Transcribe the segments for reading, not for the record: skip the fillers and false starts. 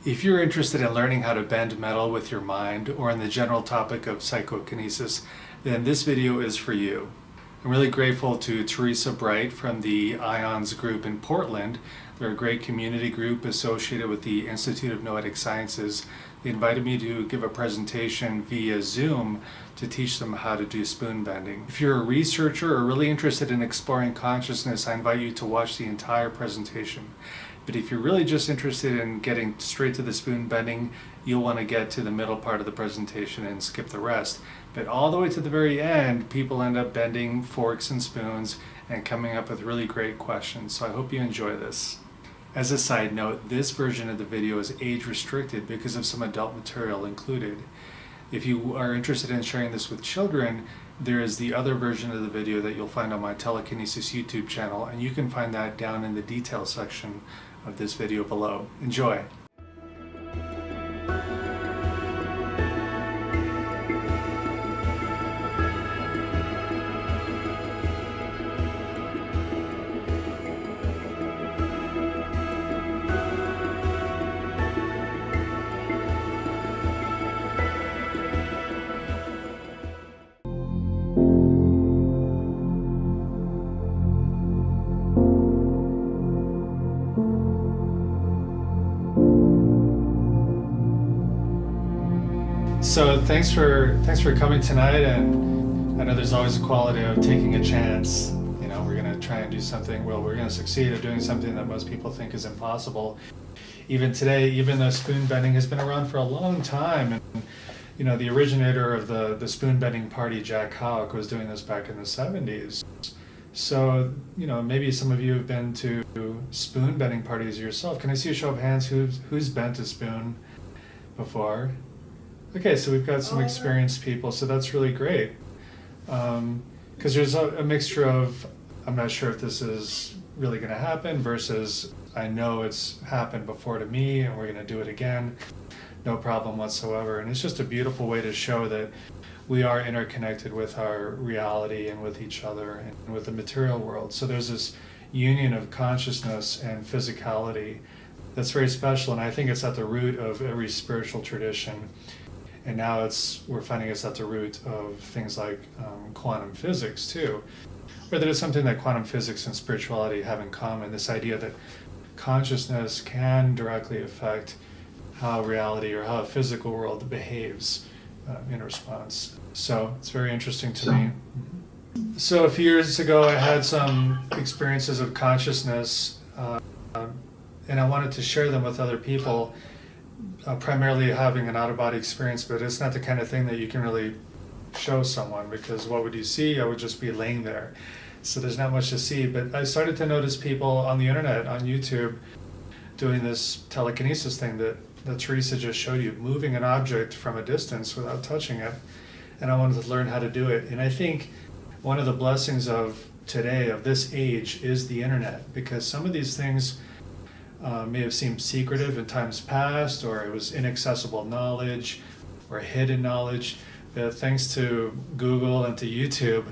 If you're interested in learning how to bend metal with your mind or in the general topic of psychokinesis, then this video is for you. I'm really grateful to Teresa Bright from the IONS group in Portland. They're a great community group associated with the Institute of Noetic Sciences. They invited me to give a presentation via Zoom to teach them how to do spoon bending. If you're a researcher or really interested in exploring consciousness, I invite you to watch the entire presentation. But if you're really just interested in getting straight to the spoon bending, you'll want to get to the middle part of the presentation and skip the rest. But all the way to the very end, people end up bending forks and spoons and coming up with really great questions. So I hope you enjoy this. As a side note, this version of the video is age restricted because of some adult material included. If you are interested in sharing this with children, there is the other version of the video that you'll find on my Telekinesis YouTube channel, and you can find that down in the details section of this video below. Enjoy! So thanks for coming tonight, and I know there's always a quality of taking a chance. You know, we're going to try and do something, well, we're going to succeed at doing something that most people think is impossible. Even today, even though spoon bending has been around for a long time, and you know, the originator of the spoon bending party, Jack Houck, was doing this back in the 70s. So, you know, maybe some of you have been to spoon bending parties yourself. Can I see a show of hands who's bent a spoon before? Okay, so we've got some experienced people, so that's really great. Because there's a mixture of, I'm not sure if this is really going to happen, versus I know it's happened before to me and we're going to do it again. No problem whatsoever. And it's just a beautiful way to show that we are interconnected with our reality and with each other and with the material world. So there's this union of consciousness and physicality that's very special, and I think it's at the root of every spiritual tradition. And now we're finding it's at the root of things like quantum physics too. Or that it's something that quantum physics and spirituality have in common, this idea that consciousness can directly affect how reality or how a physical world behaves in response. So it's very interesting to me. So a few years ago I had some experiences of consciousness and I wanted to share them with other people. Primarily having an out-of-body experience, but it's not the kind of thing that you can really show someone, because what would you see? I would just be laying there. So there's not much to see, but I started to notice people on the internet, on YouTube, doing this telekinesis thing that Teresa just showed you, moving an object from a distance without touching it. And I wanted to learn how to do it. And I think one of the blessings of today, of this age, is the internet, because some of these things may have seemed secretive in times past, or it was inaccessible knowledge or hidden knowledge. But thanks to Google and to YouTube,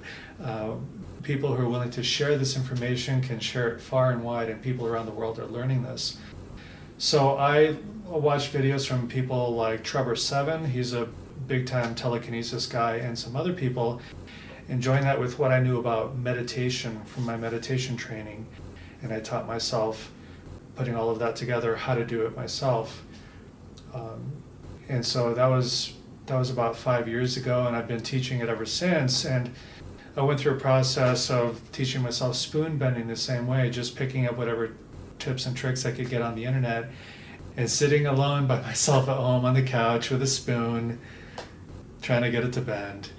people who are willing to share this information can share it far and wide, and people around the world are learning this. So I watch videos from people like Trevor Seven. He's a big-time telekinesis guy, and some other people, and join that with what I knew about meditation from my meditation training. And I taught myself, putting all of that together, how to do it myself. And so that was about 5 years ago, and I've been teaching it ever since. And I went through a process of teaching myself spoon bending the same way, just picking up whatever tips and tricks I could get on the internet, and sitting alone by myself at home on the couch with a spoon, trying to get it to bend.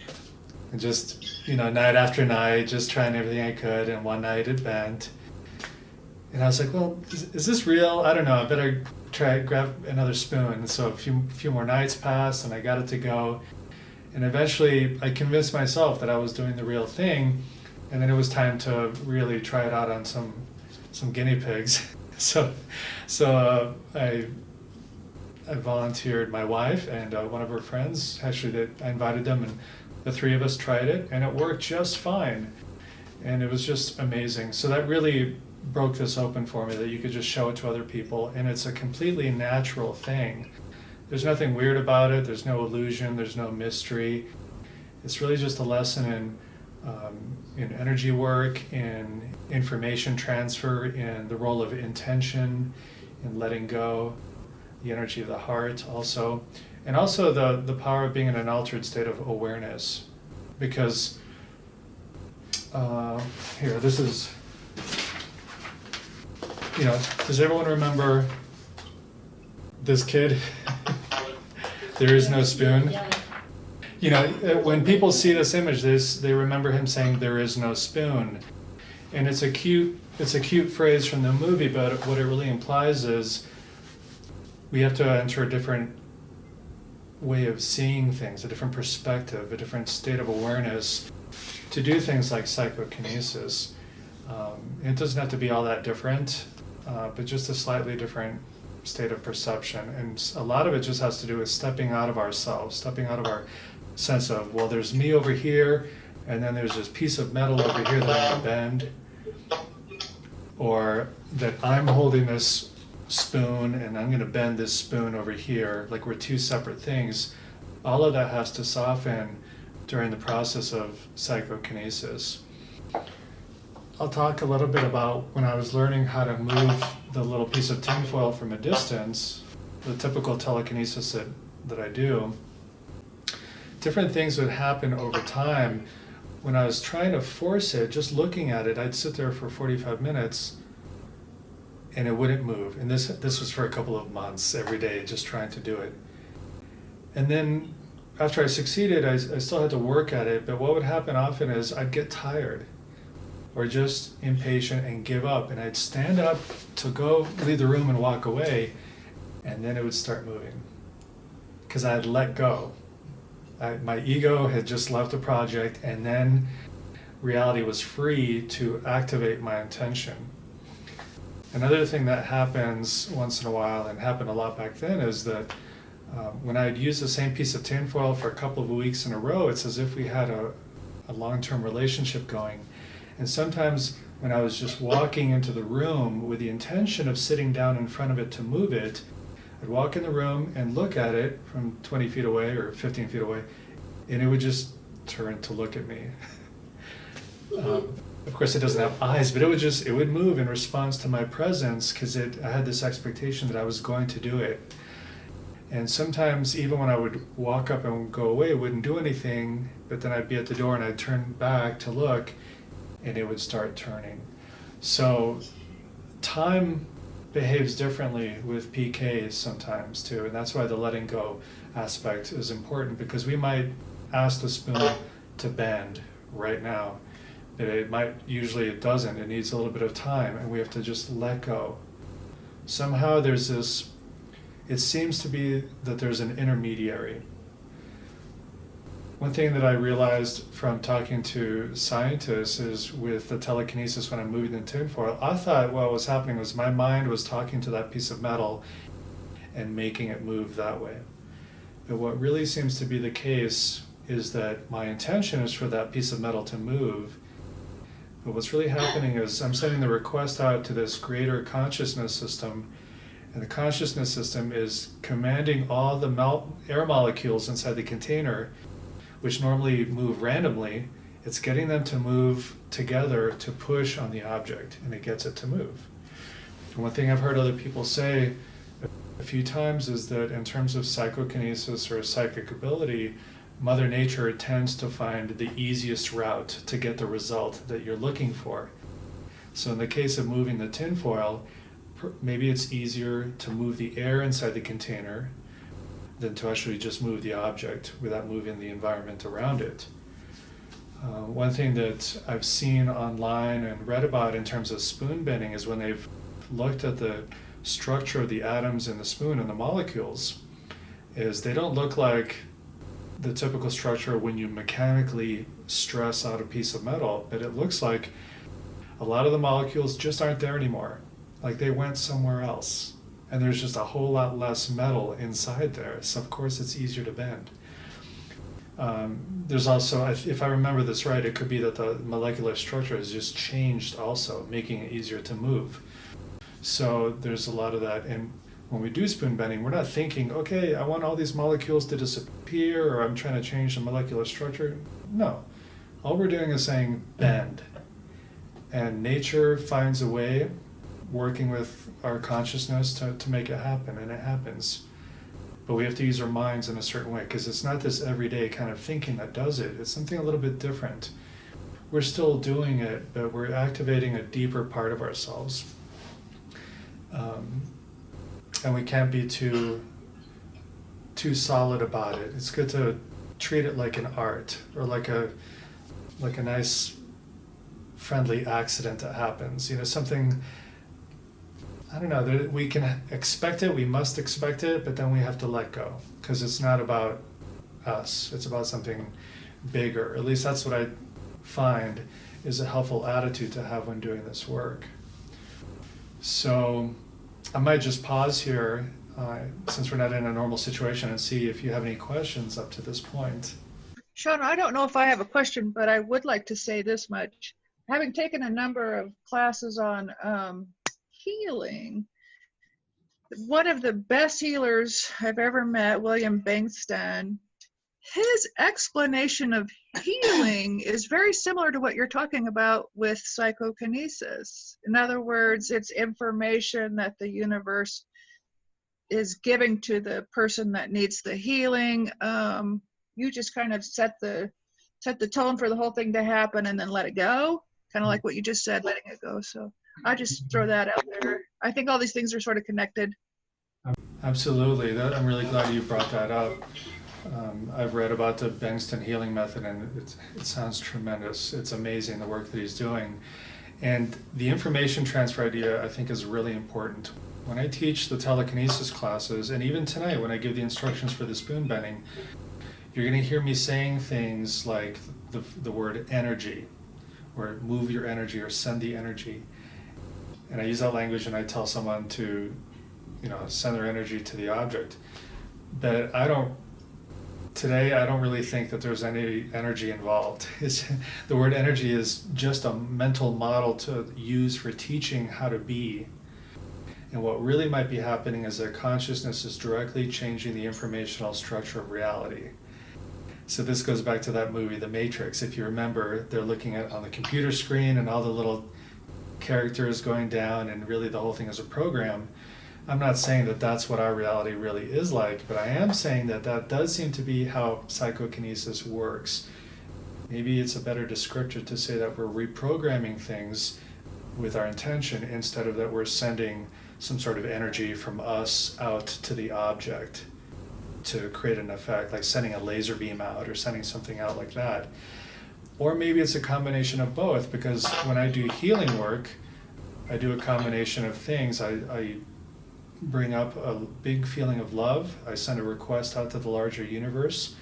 And just, you know, night after night, just trying everything I could, and one night it bent. And I was like, well, is this real? I don't know, I better grab another spoon. And so a few more nights passed, and I got it to go. And eventually I convinced myself that I was doing the real thing, and then it was time to really try it out on some guinea pigs. So I volunteered my wife and one of her friends. Actually, I invited them, and the three of us tried it, and it worked just fine. And it was just amazing. So that really broke this open for me, that you could just show it to other people, and it's a completely natural thing. There's nothing weird about it, there's no illusion, there's no mystery. It's really just a lesson in energy work, in information transfer, in the role of intention, in letting go, the energy of the heart also, and also the power of being in an altered state of awareness. Because here, this is, does everyone remember this kid? There is no spoon. When people see this image, they remember him saying, "There is no spoon," and it's a cute phrase from the movie, but what it really implies is we have to enter a different way of seeing things, a different perspective, a different state of awareness to do things like psychokinesis. It doesn't have to be all that different, but just a slightly different state of perception. And a lot of it just has to do with stepping out of ourselves, stepping out of our sense of, well, there's me over here, and then there's this piece of metal over here that I'm going to bend, or that I'm holding this spoon and I'm going to bend this spoon over here, like we're two separate things. All of that has to soften during the process of psychokinesis. I'll talk a little bit about when I was learning how to move the little piece of tinfoil from a distance, the typical telekinesis that I do. Different things would happen over time. When I was trying to force it, just looking at it, I'd sit there for 45 minutes and it wouldn't move. And this was for a couple of months, every day, just trying to do it. And then after I succeeded, I still had to work at it, but what would happen often is I'd get tired or just impatient and give up, and I'd stand up to go leave the room and walk away, and then it would start moving because I had let go. My ego had just left the project, and then reality was free to activate my intention. Another thing that happens once in a while, and happened a lot back then, is that when I'd use the same piece of tinfoil for a couple of weeks in a row, it's as if we had a long-term relationship going. And sometimes when I was just walking into the room with the intention of sitting down in front of it to move it, I'd walk in the room and look at it from 20 feet away or 15 feet away, and it would just turn to look at me. Of course, it doesn't have eyes, but it would move in response to my presence, because I had this expectation that I was going to do it. And sometimes, even when I would walk up and go away, it wouldn't do anything, but then I'd be at the door and I'd turn back to look, and it would start turning. So time behaves differently with PKs sometimes too, and that's why the letting go aspect is important, because we might ask the spoon to bend right now. Usually it doesn't, it needs a little bit of time, and we have to just let go. Somehow there's this, it seems to be that there's an intermediary. One thing that I realized from talking to scientists is with the telekinesis when I'm moving the tinfoil, I thought what was happening was my mind was talking to that piece of metal and making it move that way. But what really seems to be the case is that my intention is for that piece of metal to move. But what's really happening is I'm sending the request out to this greater consciousness system, and the consciousness system is commanding all the air molecules inside the container, which normally move randomly. It's getting them to move together to push on the object, and it gets it to move. And one thing I've heard other people say a few times is that in terms of psychokinesis or psychic ability, Mother Nature tends to find the easiest route to get the result that you're looking for. So in the case of moving the tinfoil, maybe it's easier to move the air inside the container than to actually just move the object without moving the environment around it. One thing that I've seen online and read about in terms of spoon bending is when they've looked at the structure of the atoms in the spoon and the molecules, is they don't look like the typical structure when you mechanically stress out a piece of metal, but it looks like a lot of the molecules just aren't there anymore. Like they went somewhere else. And there's just a whole lot less metal inside there, so of course it's easier to bend. There's also, if I remember this right, it could be that the molecular structure has just changed also, making it easier to move. So there's a lot of that. And when we do spoon bending, we're not thinking, okay, I want all these molecules to disappear, or I'm trying to change the molecular structure. No. All we're doing is saying bend. And nature finds a way, working with our consciousness to make it happen, and it happens. But we have to use our minds in a certain way, because it's not this everyday kind of thinking that does it. It's something a little bit different. We're still doing it, but we're activating a deeper part of ourselves. And we can't be too solid about it. It's good to treat it like an art, or like a nice friendly accident that happens. Something, I don't know, that we can expect it, we must expect it, but then we have to let go, because it's not about us, it's about something bigger. At least that's what I find is a helpful attitude to have when doing this work. So I might just pause here, since we're not in a normal situation, and see if you have any questions up to this point. Sean, I don't know if I have a question, but I would like to say this much. Having taken a number of classes on healing, one of the best healers I've ever met, William Bankston, his explanation of healing is very similar to what you're talking about with psychokinesis. In other words, it's information that the universe is giving to the person that needs the healing. You just kind of set the tone for the whole thing to happen and then let it go, kind of like what you just said, letting it go. So I just throw that out there. I think all these things are sort of connected. Absolutely. I'm really glad you brought that up. I've read about the Bankston healing method, and it sounds tremendous. It's amazing the work that he's doing. And the information transfer idea, I think, is really important. When I teach the telekinesis classes, and even tonight when I give the instructions for the spoon bending, you're going to hear me saying things like the word energy, or move your energy, or send the energy. And I use that language, and I tell someone to, send their energy to the object. But today I don't really think that there's any energy involved. The word energy is just a mental model to use for teaching how to be. And what really might be happening is that consciousness is directly changing the informational structure of reality. So this goes back to that movie, The Matrix. If you remember, they're looking at on the computer screen and all the little characters going down, and really the whole thing is a program. I'm not saying that that's what our reality really is like, but I am saying that that does seem to be how psychokinesis works. Maybe it's a better descriptor to say that we're reprogramming things with our intention, instead of that we're sending some sort of energy from us out to the object to create an effect, like sending a laser beam out or sending something out like that. Or maybe it's a combination of both, because when I do healing work, I do a combination of things. I bring up a big feeling of love. I send a request out to the larger universe,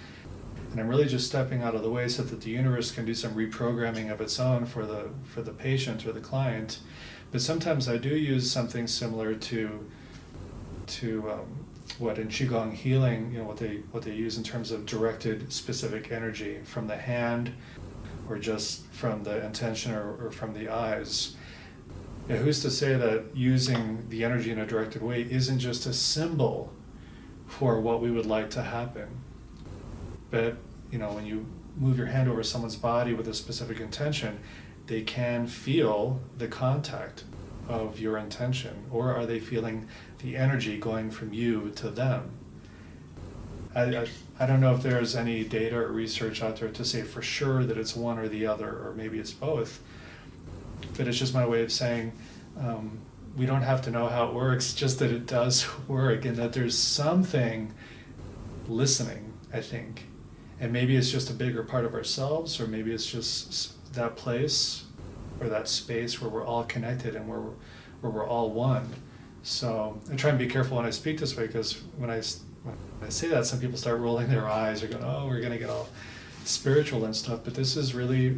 and I'm really just stepping out of the way so that the universe can do some reprogramming of its own for the patient or the client. But sometimes I do use something similar to what in Qigong healing, what they use in terms of directed specific energy from the hand, or just from the intention, or from the eyes. Yeah, who's to say that using the energy in a directed way isn't just a symbol for what we would like to happen? But when you move your hand over someone's body with a specific intention, they can feel the contact of your intention, or are they feeling the energy going from you to them? I don't know if there's any data or research out there to say for sure that it's one or the other, or maybe it's both. But it's just my way of saying we don't have to know how it works, just that it does work, and that there's something listening, I think. And maybe it's just a bigger part of ourselves, or maybe it's just that place or that space where we're all connected and where we're all one. So I try and be careful when I speak this way, because when I say that, some people start rolling their eyes or going, oh, we're going to get all spiritual and stuff. But this is really,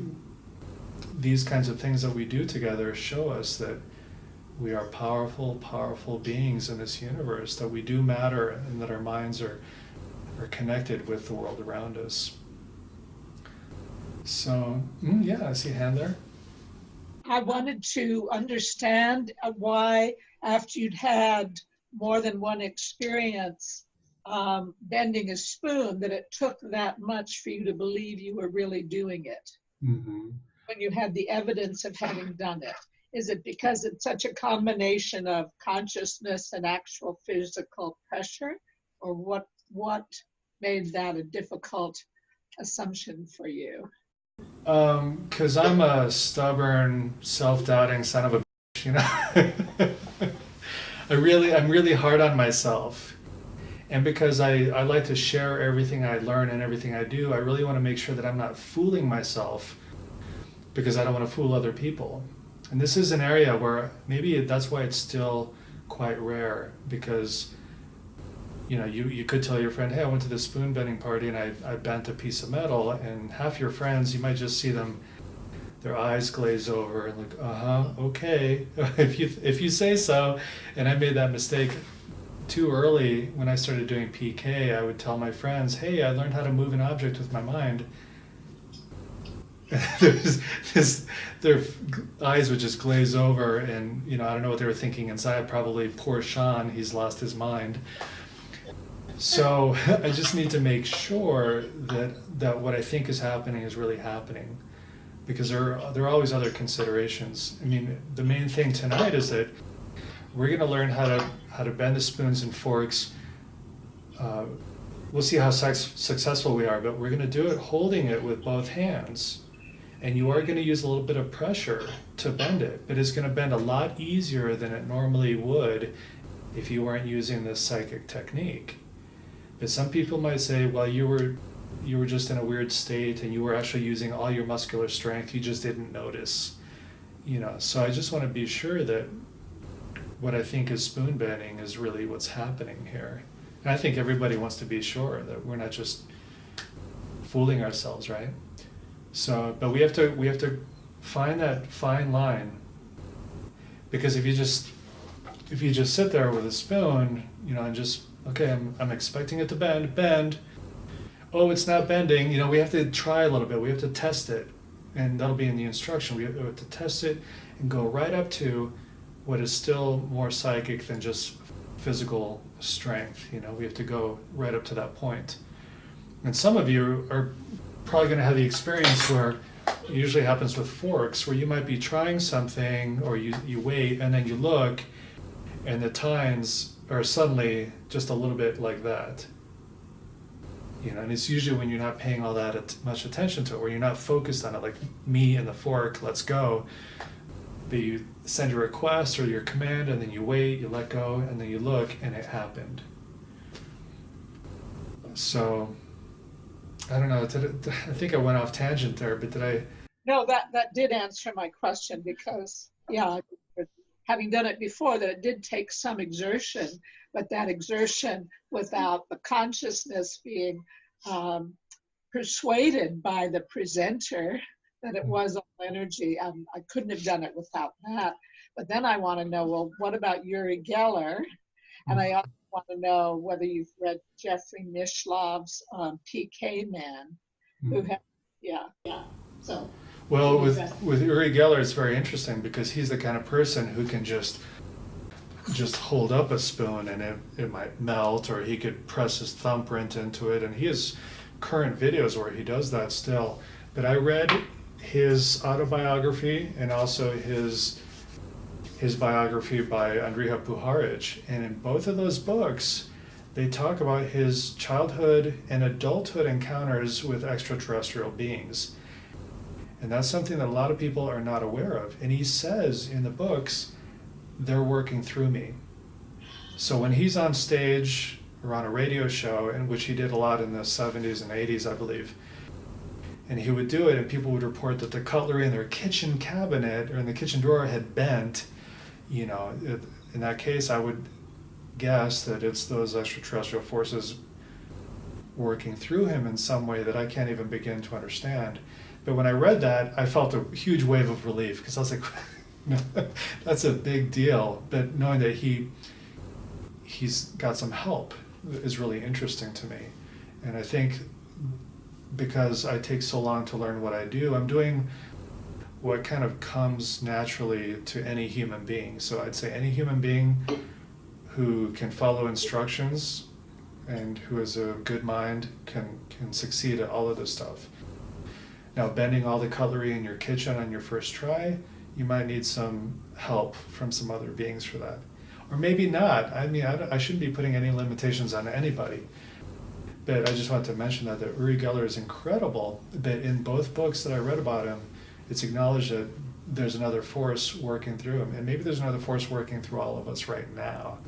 these kinds of things that we do together show us that we are powerful, powerful beings in this universe, that we do matter, and that our minds are connected with the world around us. So, yeah, I see a hand there. I wanted to understand why, after you'd had more than one experience bending a spoon, that it took that much for you to believe you were really doing it Mm-hmm. when you had the evidence of having done it. Is it because it's such a combination of consciousness and actual physical pressure, or what made that a difficult assumption for you? Because I'm a stubborn, self-doubting son of a bitch, you know. I'm really hard on myself. And because I like to share everything I learn and everything I do, I really want to make sure that I'm not fooling myself because I don't want to fool other people. And this is an area where maybe that's why it's still quite rare, because you could tell your friend, hey, I went to this spoon bending party and I bent a piece of metal, and half your friends, you might just see them, their eyes glaze over and like, okay, if you say so. And I made that mistake too early when I started doing PK. I would tell my friends, hey, I learned how to move an object with my mind. Their eyes would just glaze over, and I don't know what they were thinking inside. Probably, poor Sean, he's lost his mind. So I just need to make sure that what I think is happening is really happening, because there are always other considerations. I mean, the main thing tonight is that we're going to learn how to bend the spoons and forks. We'll see how successful we are, but we're going to do it holding it with both hands. And you are going to use a little bit of pressure to bend it, but it's going to bend a lot easier than it normally would if you weren't using this psychic technique. But some people might say, well, you were just in a weird state and you were actually using all your muscular strength, you just didn't notice. So I just want to be sure that what I think is spoon bending is really what's happening here. And I think everybody wants to be sure that we're not just fooling ourselves, right? So, but we have to find that fine line, because if you just sit there with a spoon, and just, okay, I'm expecting it to bend. Oh, it's not bending. We have to try a little bit. We have to test it, and that'll be in the instruction. We have to test it and go right up to what is still more psychic than just physical strength. We have to go right up to that point. And some of you are probably going to have the experience where it usually happens with forks, where you might be trying something, or you wait and then you look, and the tines are suddenly just a little bit like that. And it's usually when you're not paying all that much attention to it, where you're not focused on it, like me and the fork, let's go. But you send your request or your command, and then you wait, you let go, and then you look, and it happened. So I don't know. I think I went off tangent there, but did I? No, that did answer my question, because, yeah, having done it before, that it did take some exertion, but that exertion without the consciousness being persuaded by the presenter that it was all energy. I couldn't have done it without that. But then I want to know, well, what about Uri Geller? And I also want to know whether you've read Jeffrey Mishlov's PK Man, who had, yeah. So. Well, with Uri Geller, it's very interesting, because he's the kind of person who can just hold up a spoon and it might melt, or he could press his thumbprint into it, and he has current videos where he does that still. But I read his autobiography and also his biography by Andrija Puharich, and in both of those books they talk about his childhood and adulthood encounters with extraterrestrial beings. And that's something that a lot of people are not aware of. And he says in the books, they're working through me. So when he's on stage or on a radio show, in which he did a lot in the 70s and 80s, I believe, and he would do it, and people would report that the cutlery in their kitchen cabinet or in the kitchen drawer had bent, in that case, I would guess that it's those extraterrestrial forces working through him in some way that I can't even begin to understand. But when I read that, I felt a huge wave of relief, because I was like, that's a big deal. But knowing that he's got some help is really interesting to me. And I think because I take so long to learn what I do, I'm doing what kind of comes naturally to any human being. So I'd say any human being who can follow instructions and who has a good mind can succeed at all of this stuff. Now, bending all the cutlery in your kitchen on your first try, you might need some help from some other beings for that. Or maybe not. I mean, I shouldn't be putting any limitations on anybody. But I just want to mention that Uri Geller is incredible. But in both books that I read about him, it's acknowledged that there's another force working through him. And maybe there's another force working through all of us right now.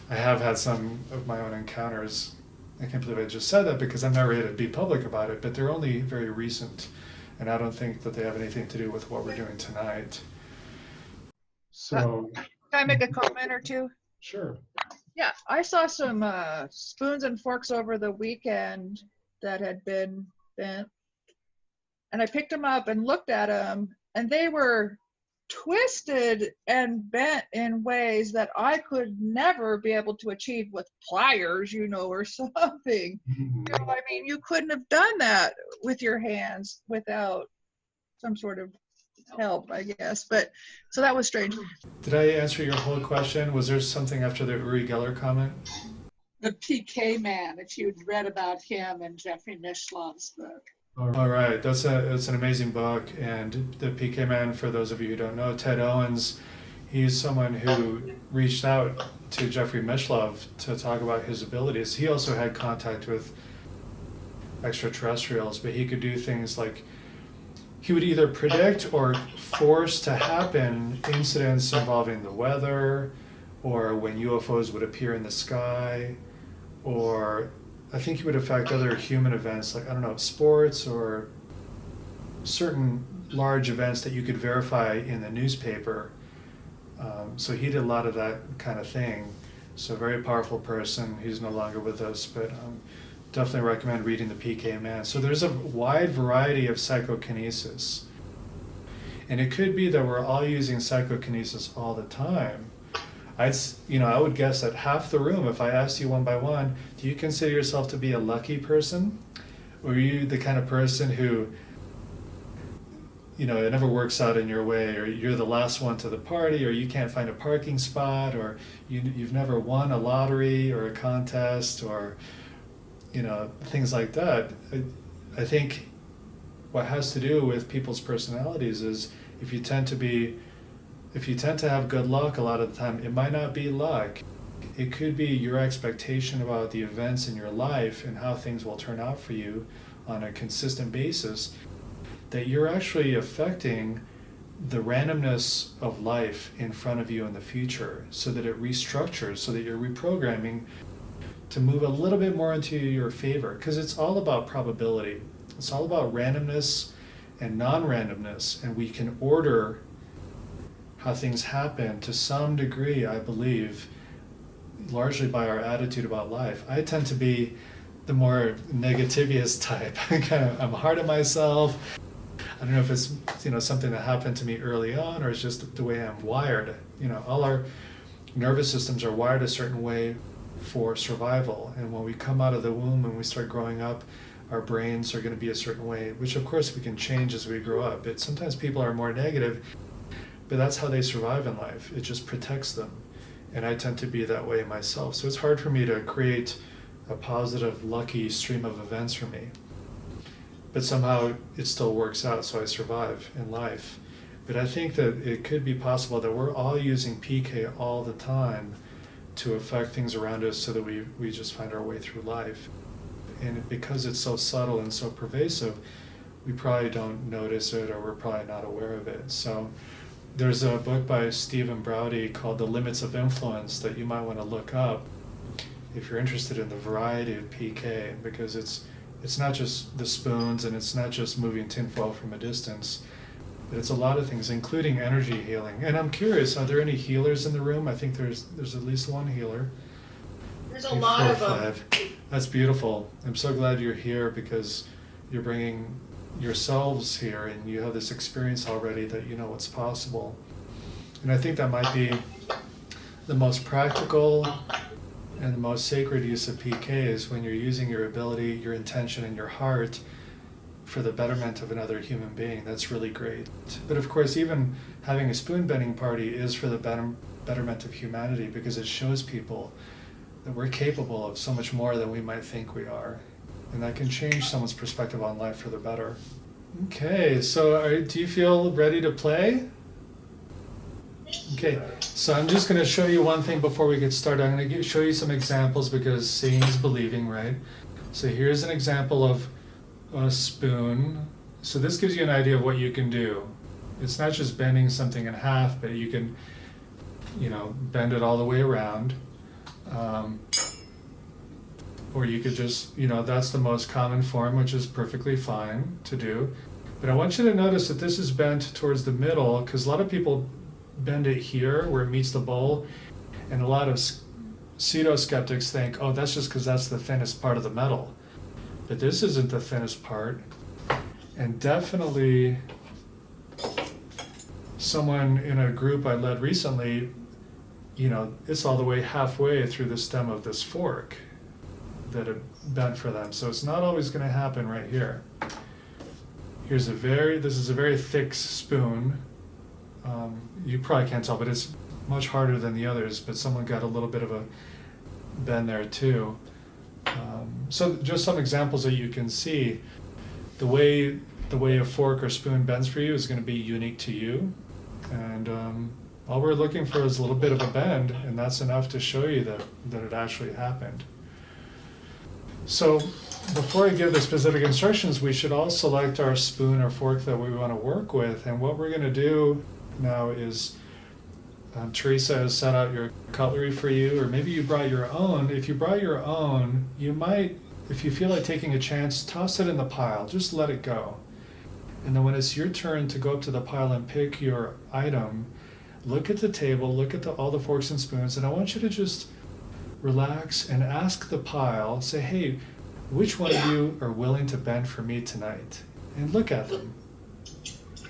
I have had some of my own encounters. I can't believe I just said that because I'm not ready to be public about it, but they're only very recent. And I don't think that they have anything to do with what we're doing tonight. So. Can I make a comment or two? Sure. Yeah, I saw some spoons and forks over the weekend that had been bent. And I picked them up and looked at them, and they were twisted and bent in ways that I could never be able to achieve with pliers, or something. I mean, you couldn't have done that with your hands without some sort of help, I guess. But so that was strange. Did I answer your whole question? Was there something after the Uri Geller comment? The PK Man, if you'd read about him in Jeffrey Mishlov's book. All right, that's an amazing book. And the PK Man, for those of you who don't know, Ted Owens, he's someone who reached out to Jeffrey Mishlove to talk about his abilities. He also had contact with extraterrestrials, but he could do things like he would either predict or force to happen incidents involving the weather, or when UFOs would appear in the sky, or I think he would affect other human events like, I don't know, sports or certain large events that you could verify in the newspaper. So he did a lot of that kind of thing. So a very powerful person. He's no longer with us, but definitely recommend reading the PK Man. So there's a wide variety of psychokinesis. And it could be that we're all using psychokinesis all the time. I would guess that half the room, if I asked you one by one, do you consider yourself to be a lucky person? Or are you the kind of person who, it never works out in your way, or you're the last one to the party, or you can't find a parking spot, or you've never won a lottery or a contest, or things like that. I think what has to do with people's personalities is if you tend to have good luck a lot of the time, it might not be luck. It could be your expectation about the events in your life and how things will turn out for you on a consistent basis, that you're actually affecting the randomness of life in front of you in the future, so that it restructures, so that you're reprogramming to move a little bit more into your favor, because it's all about probability. It's all about randomness and non-randomness, and we can order how things happen to some degree, I believe, largely by our attitude about life. I tend to be the more negativist type. I'm hard on myself. I don't know if it's something that happened to me early on, or it's just the way I'm wired. All our nervous systems are wired a certain way for survival, and when we come out of the womb and we start growing up, our brains are going to be a certain way, which of course we can change as we grow up. But sometimes people are more negative, but that's how they survive in life. It just protects them, and I tend to be that way myself. So it's hard for me to create a positive, lucky stream of events for me, but somehow it still works out, so I survive in life. But I think that it could be possible that we're all using PK all the time to affect things around us, so that we just find our way through life. And because it's so subtle and so pervasive, we probably don't notice it, or we're probably not aware of it. So there's a book by Stephen Browdy called The Limits of Influence that you might want to look up if you're interested in the variety of PK, because it's not just the spoons, and it's not just moving tinfoil from a distance, but it's a lot of things, including energy healing. And I'm curious, are there any healers in the room? I think there's at least one healer. There's a lot of them. That's beautiful. I'm so glad you're here, because you're bringing yourselves here, and you have this experience already that you know what's possible. And I think that might be the most practical And the most sacred use of PK is when you're using your ability, your intention, and your heart for the betterment of another human being. That's really great. But of course, even having a spoon bending party is for the betterment of humanity, because it shows people that we're capable of so much more than we might think we are. And that can change someone's perspective on life for the better. Okay, so do you feel ready to play? Okay, so I'm just going to show you one thing before we get started. I'm going to show you some examples, because seeing is believing, right? So here's an example of a spoon. So this gives you an idea of what you can do. It's not just bending something in half, but you can, bend it all the way around. Or you could just, that's the most common form, which is perfectly fine to do. But I want you to notice that this is bent towards the middle, because a lot of people bend it here where it meets the bowl, and a lot of pseudo-skeptics think, oh, that's just because that's the thinnest part of the metal. But this isn't the thinnest part. And definitely someone in a group I led recently, it's all the way halfway through the stem of this fork that it bent for them. So it's not always going to happen right here. This is a very thick spoon. You probably can't tell, but it's much harder than the others, but someone got a little bit of a bend there too. So just some examples that you can see. The way a fork or spoon bends for you is going to be unique to you. And all we're looking for is a little bit of a bend, and that's enough to show you that it actually happened. So before I give the specific instructions, we should all select our spoon or fork that we want to work with. And what we're going to do now is, Teresa has set out your cutlery for you, or maybe you brought your own. If you brought your own, you might, if you feel like taking a chance, toss it in the pile. Just let it go. And then when it's your turn to go up to the pile and pick your item, look at the table, look at all the forks and spoons, and I want you to just relax and ask the pile, say, hey, which one of you are willing to bend for me tonight? And look at them.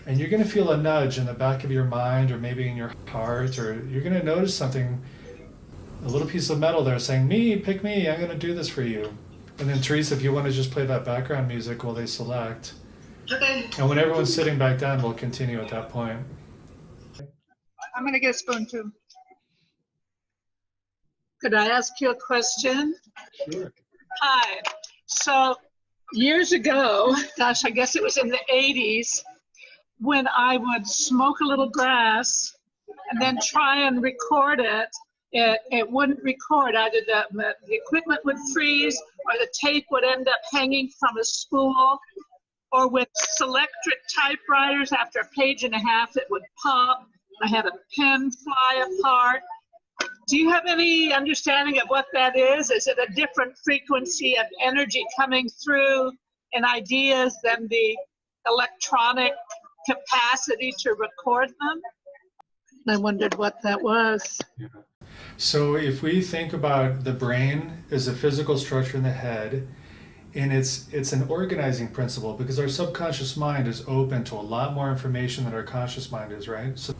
And you're going to feel a nudge in the back of your mind, or maybe in your heart, or you're going to notice something, a little piece of metal there saying, pick me, I'm going to do this for you. And then Teresa, if you want to just play that background music while they select. Okay. And when everyone's sitting back down, we'll continue at that point. I'm going to get a spoon too. Could I ask you a question? Sure. Hi. So years ago, gosh, I guess it was in the 80s, when I would smoke a little grass and then try and record it, it wouldn't record. Either the equipment would freeze, or the tape would end up hanging from a spool, or with Selectric typewriters, after a page and a half, it would pop. I had a pen fly apart. Do you have any understanding of what that is? Is it a different frequency of energy coming through and ideas than the electronic capacity to record them? I wondered what that was. Yeah. So if we think about the brain as a physical structure in the head, and it's an organizing principle, because our subconscious mind is open to a lot more information than our conscious mind is, right? So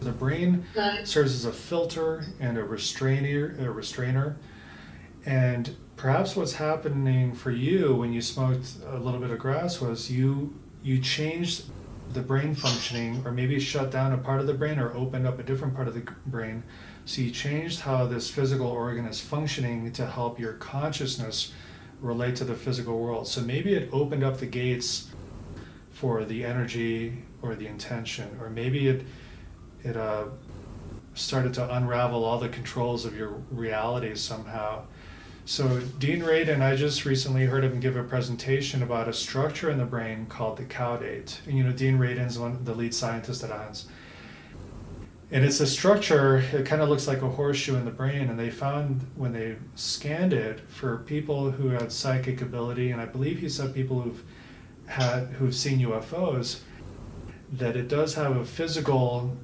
the brain serves as a filter and a restrainer. And perhaps what's happening for you when you smoked a little bit of grass was you changed the brain functioning, or maybe shut down a part of the brain or opened up a different part of the brain. So you changed how this physical organ is functioning to help your consciousness relate to the physical world. So maybe it opened up the gates for the energy or the intention, or maybe it started to unravel all the controls of your reality somehow. So Dean Radin, I just recently heard him give a presentation about a structure in the brain called the caudate. And Dean Radin's the lead scientist at IONS. And it's a structure, it kind of looks like a horseshoe in the brain, and they found when they scanned it for people who had psychic ability, and I believe he said people who've seen UFOs, that it does have a physical,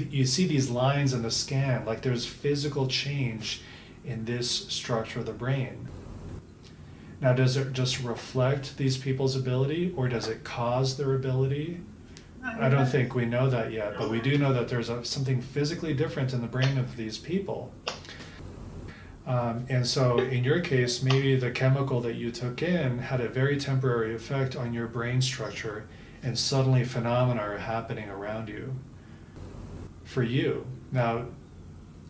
you see these lines in the scan, like there's physical change in this structure of the brain. Now, does it just reflect these people's ability, or does it cause their ability? I don't think we know that yet, but we do know that there's something physically different in the brain of these people. And so in your case, maybe the chemical that you took in had a very temporary effect on your brain structure, and suddenly phenomena are happening around you for you. Now,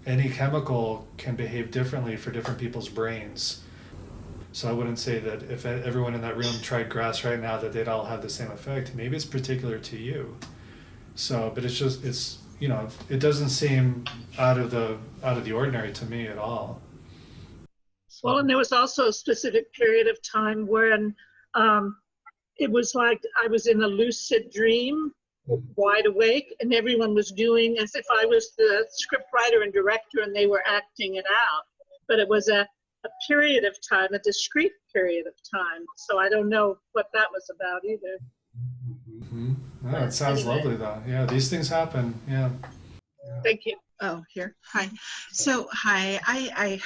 any chemical can behave differently for different people's brains. So I wouldn't say that if everyone in that room tried grass right now that they'd all have the same effect. Maybe it's particular to you. So, but it's it doesn't seem out of the ordinary to me at all. Well, and there was also a specific period of time when it was like I was in a lucid dream, wide awake, and everyone was doing as if I was the script writer and director and they were acting it out. But it was a period of time, a discrete period of time. So I don't know what that was about either. Mm-hmm. No, it sounds lovely though. Yeah, these things happen. Yeah. Thank you. Oh, here. Hi. So, hi. I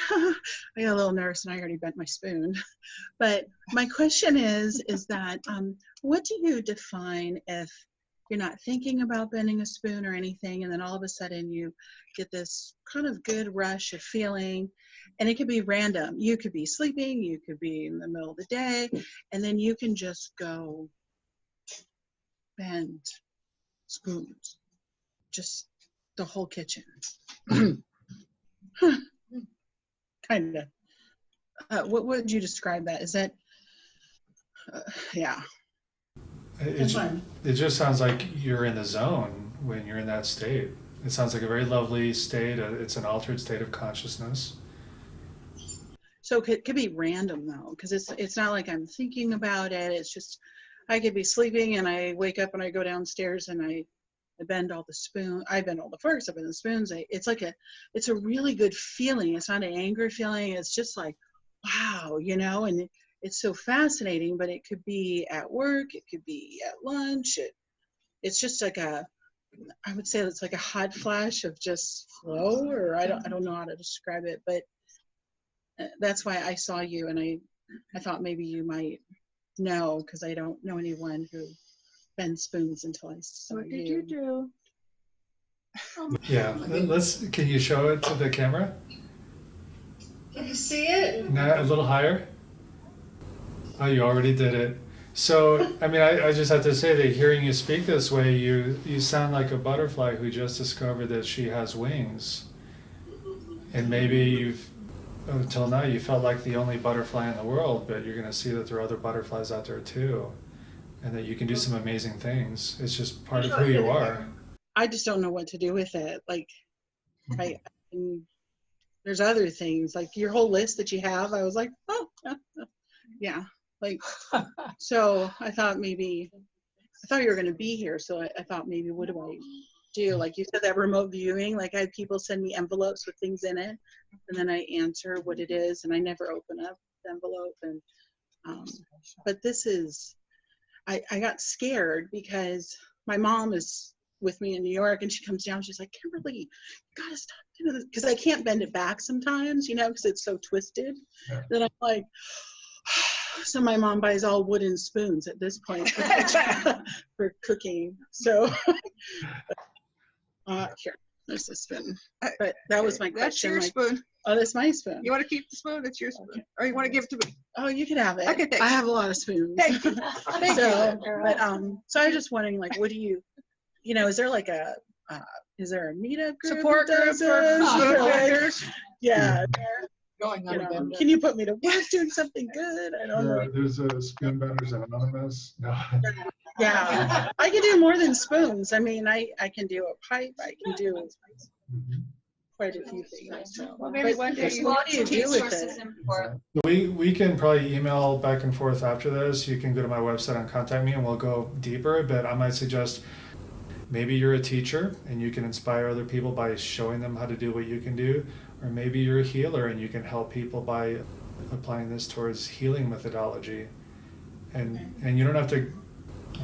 I got a little nervous and I already bent my spoon. But my question is that what do you define if you're not thinking about bending a spoon or anything, and then all of a sudden you get this kind of good rush of feeling, and it could be random. You could be sleeping, you could be in the middle of the day, and then you can just go bend spoons, just the whole kitchen. Kind of. What would you describe that? Is that, yeah. It just sounds like you're in the zone when you're in that state. It sounds like a very lovely state. It's an altered state of consciousness. So it could be random though, because it's not like I'm thinking about it. It's just I could be sleeping and I wake up and I go downstairs and I bend all the spoons. I bend all the forks. I bend the spoons. It's a really good feeling. It's not an angry feeling. It's just like, wow, and it's so fascinating. But it could be at work. It could be at lunch. It's just like I would say it's like a hot flash of just flow, or I don't know how to describe it, but that's why I saw you, and I thought maybe you might know, because I don't know anyone who bends spoons until I saw you. What did you do? Yeah, can you show it to the camera? Can you see it? No, a little higher. Oh, you already did it. So, I mean, I just have to say that hearing you speak this way, you sound like a butterfly who just discovered that she has wings. And maybe until now, you felt like the only butterfly in the world, but you're going to see that there are other butterflies out there too, and that you can do some amazing things. It's just part of who you are. I just don't know what to do with it. Like, there's other things, like your whole list that you have. I was like, oh, yeah. Like, so I thought you were going to be here. So I thought maybe, what do I do? Like you said, that remote viewing, like I had people send me envelopes with things in it, and then I answer what it is, and I never open up the envelope. And but this is, I got scared because my mom is with me in New York, and she comes down, she's like, Kimberly, you gotta stop doing this, because I can't bend it back sometimes, because it's so twisted. Yeah. Then I'm like, so my mom buys all wooden spoons at this point for cooking. So here, there's a spoon. But that was my question. That's your spoon. Oh, that's my spoon. You want to keep the spoon? It's your spoon. Okay. Or you want to give it to me? Oh, you can have it. Okay, thanks. I have a lot of spoons. Thank you. Thank you. But so I was just wondering, like, what do you, is there like is there a meetup group? Support group for spoon benders? Yeah. Going on a bender. Can you put me to work doing something good? I don't know. There's a Spoon Benders Anonymous. No. Yeah, I can do more than spoons. I mean, I can do a pipe. I can do quite a few things. So. Well, maybe one day what do you do with it? We can probably email back and forth after this. You can go to my website and contact me, and we'll go deeper. But I might suggest maybe you're a teacher and you can inspire other people by showing them how to do what you can do. Or maybe you're a healer and you can help people by applying this towards healing methodology. And you don't have to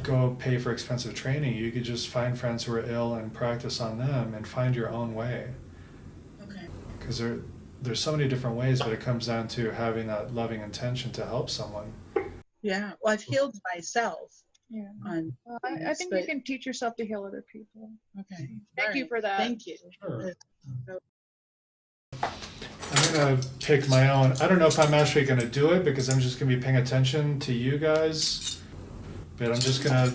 go pay for expensive training. You could just find friends who are ill and practice on them and find your own way. Okay. Because there's so many different ways, but it comes down to having that loving intention to help someone. Yeah, well, I've healed myself. Yeah. I think you can teach yourself to heal other people. Okay. Thank you for that. Thank you. Sure. I'm gonna pick my own. I don't know if I'm actually gonna do it because I'm just gonna be paying attention to you guys. But I'm just gonna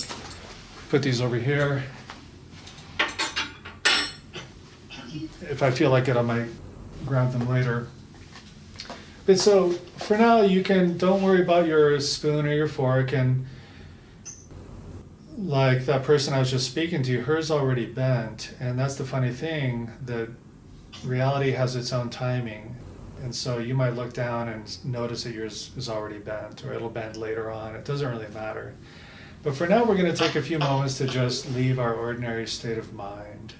put these over here. If I feel like it, I might grab them later. But so for now, don't worry about your spoon or your fork. And like that person I was just speaking to, hers already bent. And that's the funny thing, that reality has its own timing. And so you might look down and notice that yours is already bent, or it'll bend later on. It doesn't really matter. But for now, we're going to take a few moments to just leave our ordinary state of mind.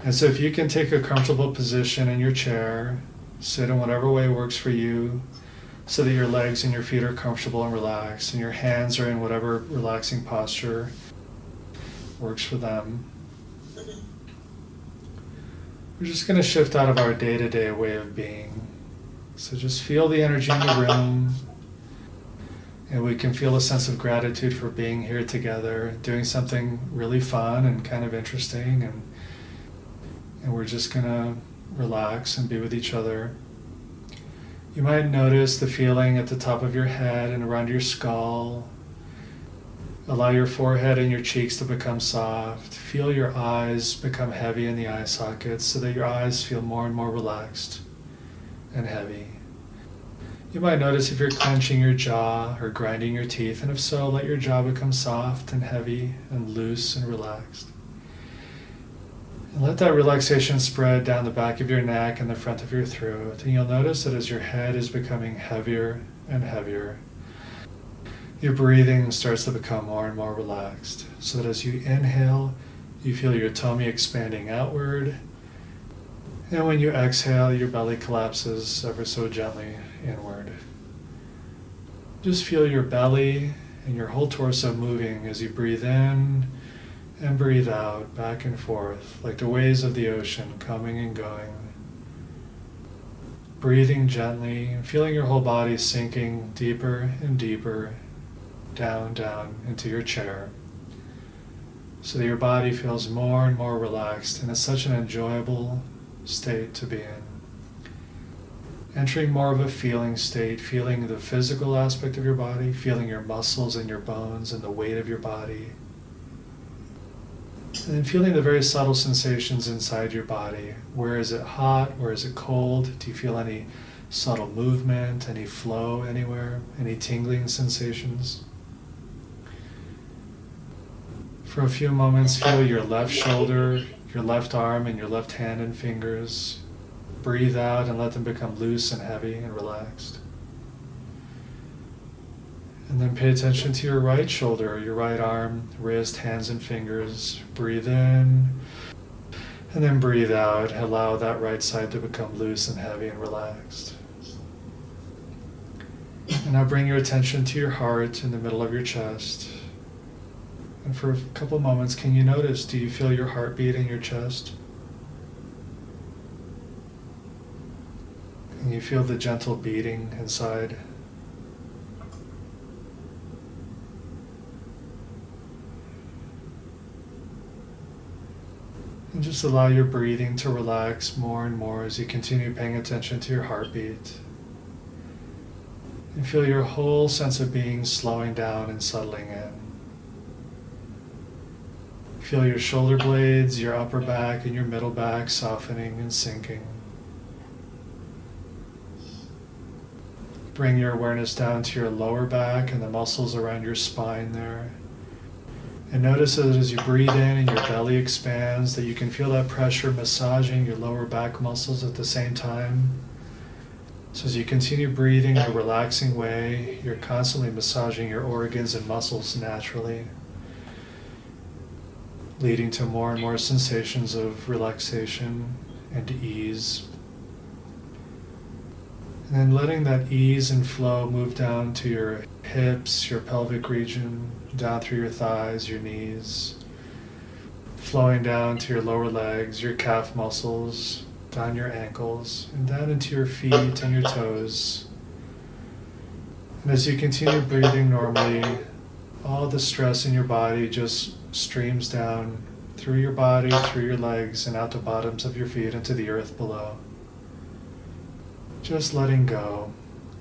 And so if you can take a comfortable position in your chair, sit in whatever way works for you, so that your legs and your feet are comfortable and relaxed, and your hands are in whatever relaxing posture works for them. We're just going to shift out of our day-to-day way of being. So just feel the energy in the room, and we can feel a sense of gratitude for being here together, doing something really fun and kind of interesting, and we're just going to relax and be with each other. You might notice the feeling at the top of your head and around your skull. Allow your forehead and your cheeks to become soft. Feel your eyes become heavy in the eye sockets so that your eyes feel more and more relaxed and heavy. You might notice if you're clenching your jaw or grinding your teeth, and if so, let your jaw become soft and heavy and loose and relaxed. And let that relaxation spread down the back of your neck and the front of your throat. And you'll notice that as your head is becoming heavier and heavier, your breathing starts to become more and more relaxed. So that as you inhale, you feel your tummy expanding outward. And when you exhale, your belly collapses ever so gently inward. Just feel your belly and your whole torso moving as you breathe in and breathe out, back and forth, like the waves of the ocean coming and going. Breathing gently, feeling your whole body sinking deeper and deeper down into your chair, so that your body feels more and more relaxed, and it's such an enjoyable state to be in. Entering more of a feeling state, feeling the physical aspect of your body, feeling your muscles and your bones and the weight of your body. And then feeling the very subtle sensations inside your body. Where is it hot? Where is it cold? Do you feel any subtle movement, any flow anywhere, any tingling sensations? For a few moments, feel your left shoulder, your left arm, and your left hand and fingers. Breathe out and let them become loose and heavy and relaxed. And then pay attention to your right shoulder, your right arm, wrist, hands, and fingers. Breathe in, and then breathe out. Allow that right side to become loose and heavy and relaxed. And now bring your attention to your heart in the middle of your chest. And for a couple moments, can you notice, do you feel your heartbeat in your chest? Can you feel the gentle beating inside? And just allow your breathing to relax more and more as you continue paying attention to your heartbeat. And feel your whole sense of being slowing down and settling in. Feel your shoulder blades, your upper back, and your middle back softening and sinking. Bring your awareness down to your lower back and the muscles around your spine there. And notice that as you breathe in and your belly expands, that you can feel that pressure massaging your lower back muscles at the same time. So as you continue breathing in a relaxing way, you're constantly massaging your organs and muscles naturally, leading to more and more sensations of relaxation and ease. And then letting that ease and flow move down to your hips, your pelvic region, down through your thighs, your knees, flowing down to your lower legs, your calf muscles, down your ankles, and down into your feet and your toes. And as you continue breathing normally, all the stress in your body just streams down through your body, through your legs, and out the bottoms of your feet into the earth below. Just letting go,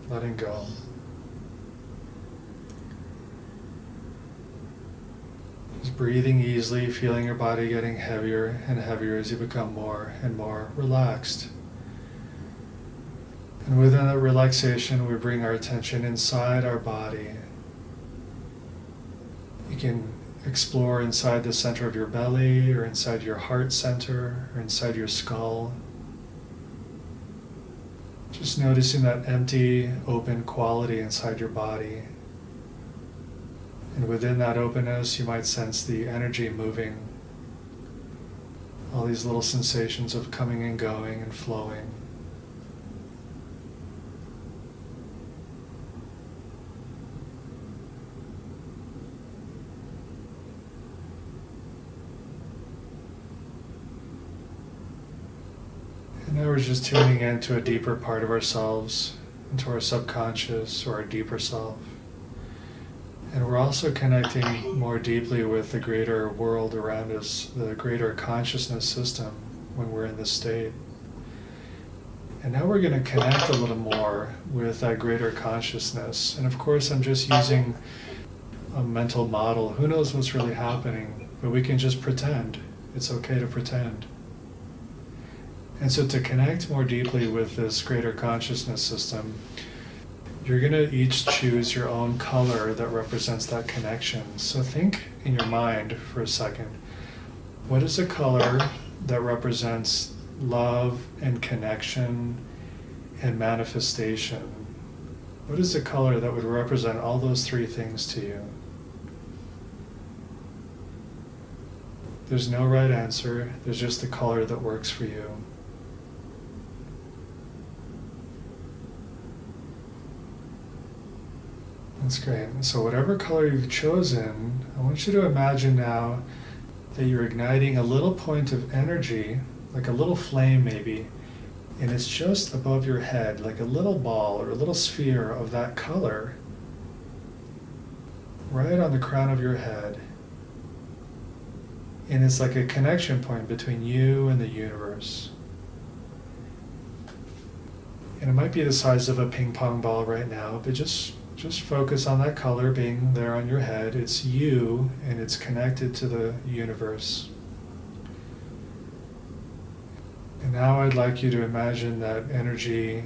letting go. Just breathing easily, feeling your body getting heavier and heavier as you become more and more relaxed. And within that relaxation, we bring our attention inside our body. You can explore inside the center of your belly, or inside your heart center, or inside your skull. Just noticing that empty, open quality inside your body. And within that openness, you might sense the energy moving. All these little sensations of coming and going and flowing. And now we're just tuning into a deeper part of ourselves, into our subconscious or our deeper self. And we're also connecting more deeply with the greater world around us, the greater consciousness system when we're in this state. And now we're going to connect a little more with that greater consciousness. And of course, I'm just using a mental model. Who knows what's really happening? But we can just pretend. It's okay to pretend. And so to connect more deeply with this greater consciousness system, you're going to each choose your own color that represents that connection. So think in your mind for a second. What is a color that represents love and connection and manifestation? What is a color that would represent all those three things to you? There's no right answer. There's just the color that works for you. That's great. So whatever color you've chosen, I want you to imagine now that you're igniting a little point of energy, like a little flame maybe, and it's just above your head, like a little ball or a little sphere of that color, right on the crown of your head. And it's like a connection point between you and the universe. And it might be the size of a ping pong ball right now, but just focus on that color being there on your head. It's you, and it's connected to the universe. And now I'd like you to imagine that energy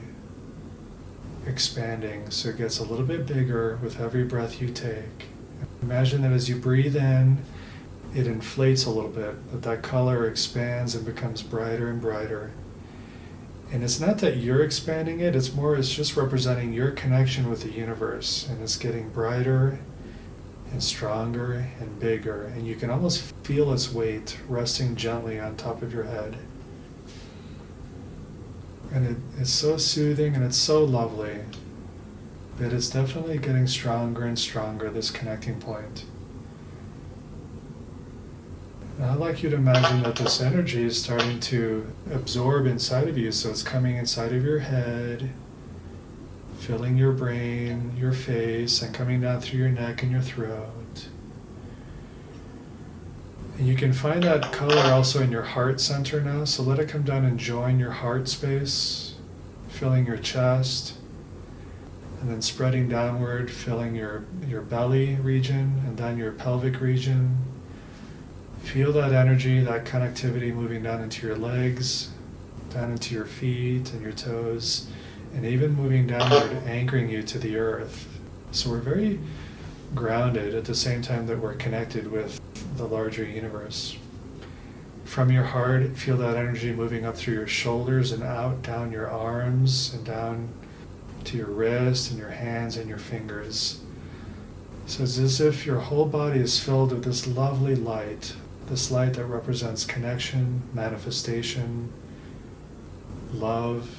expanding, so it gets a little bit bigger with every breath you take. Imagine that as you breathe in, it inflates a little bit, that color expands and becomes brighter and brighter. And it's not that you're expanding it, it's just representing your connection with the universe. And it's getting brighter and stronger and bigger. And you can almost feel its weight resting gently on top of your head. And it's so soothing and it's so lovely. But it's definitely getting stronger and stronger, this connecting point. Now I'd like you to imagine that this energy is starting to absorb inside of you, so it's coming inside of your head, filling your brain, your face, and coming down through your neck and your throat. And you can find that color also in your heart center now, so let it come down and join your heart space, filling your chest, and then spreading downward, filling your belly region, and then your pelvic region. Feel that energy, that connectivity moving down into your legs, down into your feet and your toes, and even moving downward, anchoring you to the earth. So we're very grounded at the same time that we're connected with the larger universe. From your heart, feel that energy moving up through your shoulders and out, down your arms and down to your wrists and your hands and your fingers. So it's as if your whole body is filled with this lovely light, this light that represents connection, manifestation, love,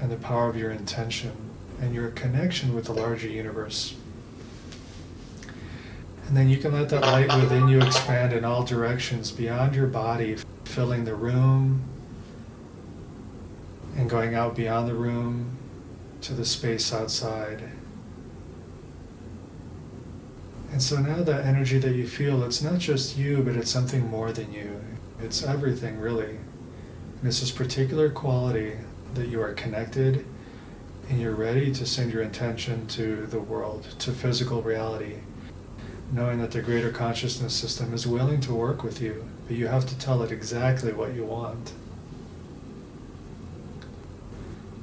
and the power of your intention and your connection with the larger universe. And then you can let that light within you expand in all directions beyond your body, filling the room and going out beyond the room to the space outside. And so now that energy that you feel, it's not just you, but it's something more than you. It's everything, really. And it's this particular quality that you are connected, and you're ready to send your intention to the world, to physical reality, knowing that the greater consciousness system is willing to work with you, but you have to tell it exactly what you want.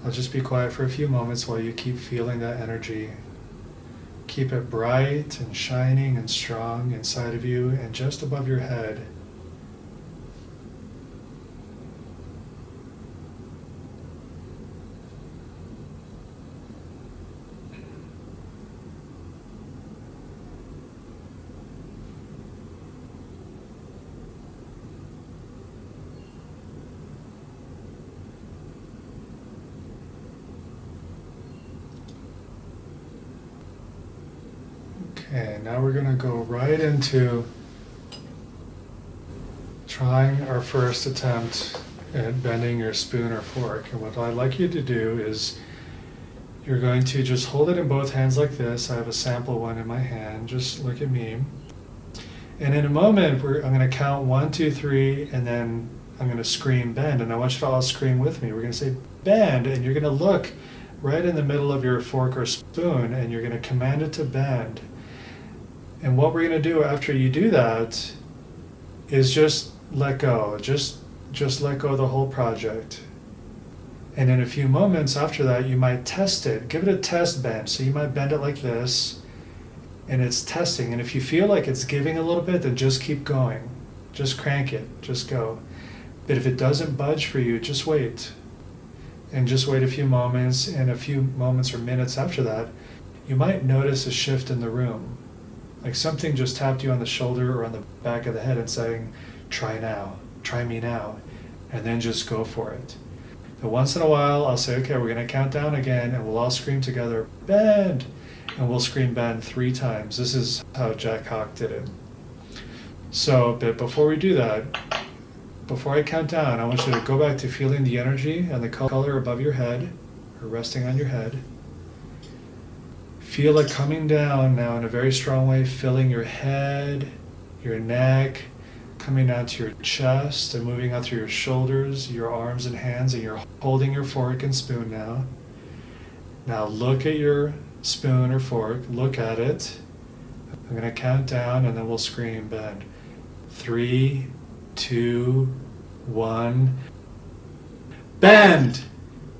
I'll just be quiet for a few moments while you keep feeling that energy. Keep it bright and shining and strong inside of you and just above your head. Okay, now we're going to go right into trying our first attempt at bending your spoon or fork. And what I'd like you to do is you're going to just hold it in both hands like this. I have a sample one in my hand. Just look at me. And in a moment, I'm going to count 1, 2, 3, and then I'm going to scream bend. And I want you to all scream with me. We're going to say bend, and you're going to look right in the middle of your fork or spoon, and you're going to command it to bend. And what we're going to do after you do that is just let go. Just let go of the whole project. And in a few moments after that, you might test it. Give it a test bend. So you might bend it like this, and it's testing. And if you feel like it's giving a little bit, then just keep going. Just crank it. Just go. But if it doesn't budge for you, just wait. And just wait a few moments. And a few moments or minutes after that, you might notice a shift in the room. Like something just tapped you on the shoulder or on the back of the head and saying, try now, try me now, and then just go for it. But once in a while, I'll say, okay, we're going to count down again, and we'll all scream together, bend, and we'll scream bend 3 times. This is how Jack Hawk did it. So, but before we do that, before I count down, I want you to go back to feeling the energy and the color above your head, or resting on your head. Feel it coming down now in a very strong way, filling your head, your neck, coming down to your chest and moving out through your shoulders, your arms and hands, and you're holding your fork and spoon now. Now look at your spoon or fork, look at it. I'm going to count down and then we'll scream bend. 3, 2, 1. Bend!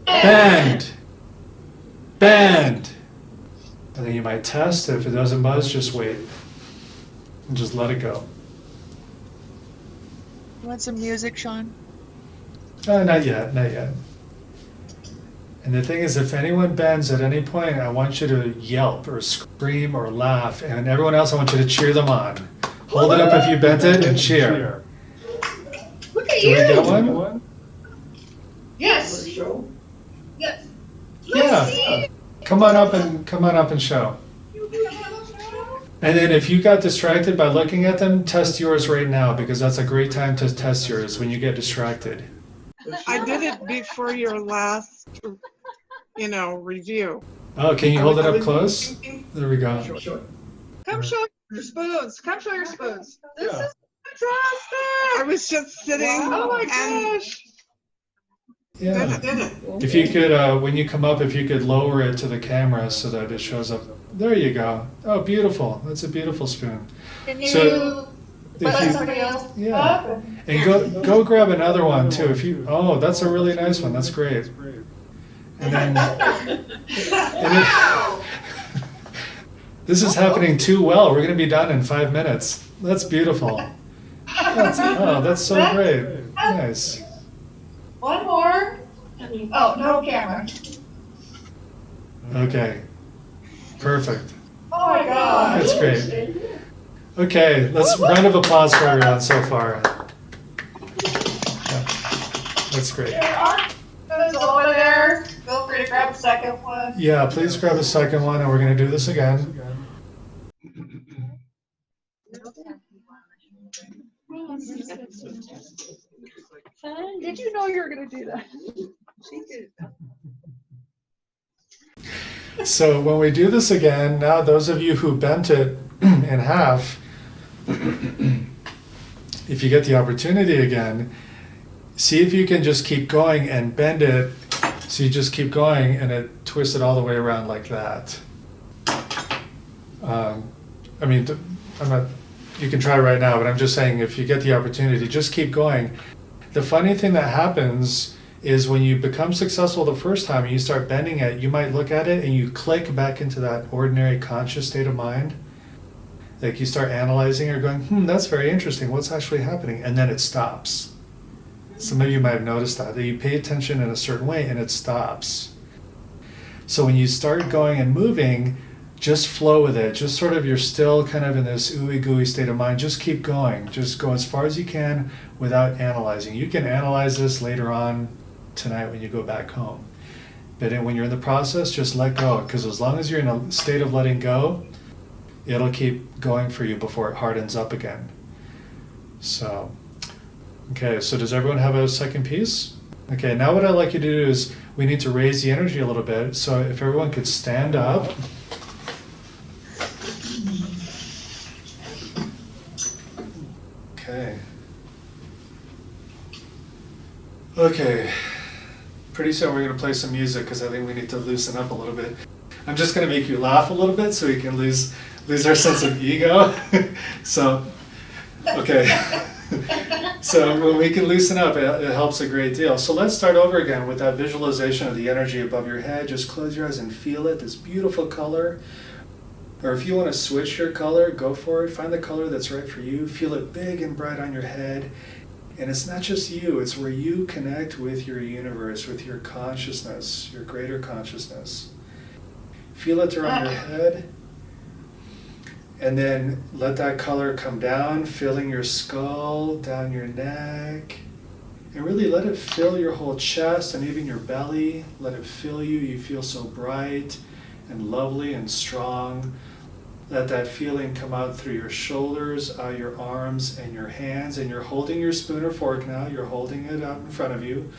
Bend! Bend! And then you might test. If it doesn't buzz, just wait. And just let it go. You want some music, Sean? Not yet, not yet. And the thing is, if anyone bends at any point, I want you to yelp or scream or laugh. And everyone else, I want you to cheer them on. Hold it up if you bent it and cheer. Look at Do we you. get one? Yes. Yes. Yeah. Come on up and show. And then if you got distracted by looking at them, test yours right now, because that's a great time to test yours when you get distracted. I did it before your last, review. Oh, can you hold it up close? There we go. Come show your spoons. Come show your spoons. This is fantastic. I was just sitting. Oh my and gosh. Yeah. If you could, when you come up, if you could lower it to the camera so that it shows up. There you go. Oh, beautiful. That's a beautiful spoon. Can you So, let if you, somebody else yeah. up? And go grab another one too. If you, oh, that's a really nice one. That's great. And then, this is happening too well. We're going to be done in 5 minutes. That's beautiful. That's so great. Nice. One more. Oh, no camera. Okay. Perfect. Oh my God. That's great. Okay, let's round of applause for everyone so far. Yeah, that's great. There's over there. Feel free to grab a second one. Yeah, please grab a second one, and we're going to do this again. Did you know you were going to do that? So when we do this again, now those of you who bent it in half, if you get the opportunity again, see if you can just keep going and bend it So you just keep going, and it twists it all the way around like that. I mean, I'm not, you can try right now, but I'm just saying, if you get the opportunity, just keep going. The funny thing that happens is when you become successful the first time and you start bending it, you might look at it and you click back into that ordinary conscious state of mind. Like you start analyzing or going, that's very interesting. What's actually happening? And then it stops. Some of you might have noticed that you pay attention in a certain way and it stops. So when you start going and moving, just flow with it. Just sort of, you're still kind of in this ooey gooey state of mind. Just keep going. Just go as far as you can without analyzing. You can analyze this later on tonight when you go back home. But when you're in the process, just let go. Because as long as you're in a state of letting go, it'll keep going for you before it hardens up again. So, okay, so does everyone have a second piece? Okay, now what I'd like you to do is we need to raise the energy a little bit. So if everyone could stand up. Okay. Okay. Pretty soon we're going to play some music because I think we need to loosen up a little bit. I'm just going to make you laugh a little bit so we can lose our sense of ego. So, okay. So when we can loosen up, it helps a great deal. So let's start over again with that visualization of the energy above your head. Just close your eyes and feel it, this beautiful color. Or if you want to switch your color, go for it. Find the color that's right for you. Feel it big and bright on your head. And it's not just you, it's where you connect with your universe, with your consciousness, your greater consciousness. Feel it around your head. And then let that color come down, filling your skull, down your neck. And really let it fill your whole chest and even your belly. Let it fill you. You feel so bright and lovely and strong. Let that feeling come out through your shoulders, out your arms and your hands. And you're holding your spoon or fork now. You're holding it out in front of you.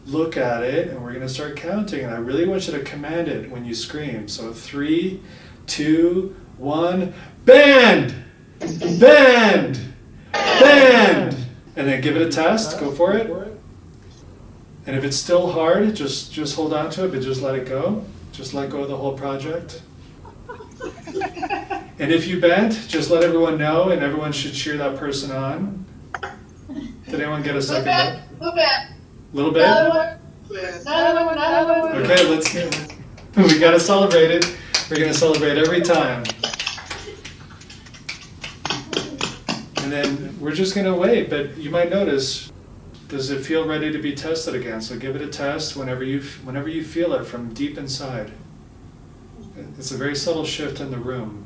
Look at it, and we're going to start counting. And I really want you to command it when you scream. So 3, 2, 1, bend! Bend! Bend! And then give it a test. Go for it. And if it's still hard, just hold on to it, but just let it go. Just let go of the whole project. And if you bent, just let everyone know, and everyone should cheer that person on. Did anyone get a second bit? Little bit? Okay, let's go. We gotta celebrate it. We're gonna celebrate every time. And then we're just gonna wait, but you might notice, does it feel ready to be tested again? So give it a test whenever you feel it from deep inside. It's a very subtle shift in the room.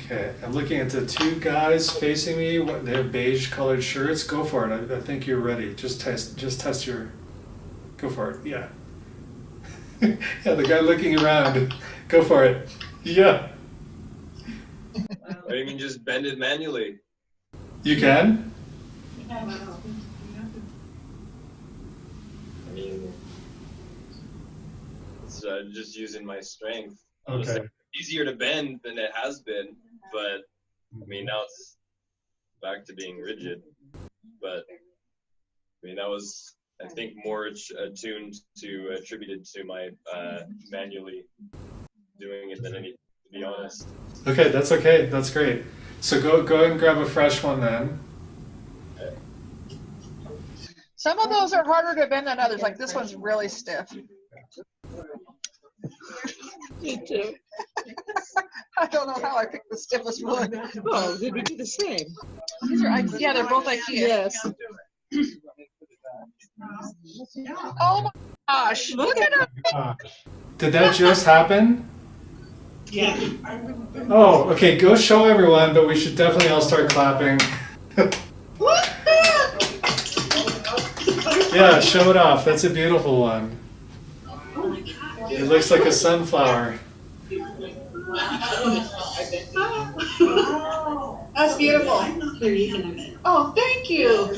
Okay, I'm looking at the two guys facing me. They have beige colored shirts. Go for it. I think you're ready. Just test your. Go for it. Yeah. Yeah, the guy looking around. Go for it. Yeah. Or you mean just bend it manually? You can? I mean, it's just using my strength. Okay. It's easier to bend than it has been, but I mean, now it's back to being rigid. But I mean, that was, I think, more attuned to, attributed to my manually doing it than anything, to be honest. Okay, that's okay. That's great. So go and grab a fresh one then. Okay. Some of those are harder to bend than others. Like this one's really stiff. Me too. I don't know how I picked the stiffest one. Oh, did we do the same? These are, yeah, they're both IKEA. Yes. Oh my gosh! Look at her. Did that just happen? Yeah. Oh, okay, go show everyone, but we should definitely all start clapping. Yeah, show it off. That's a beautiful one. It looks like a sunflower. That's beautiful. Oh, thank you.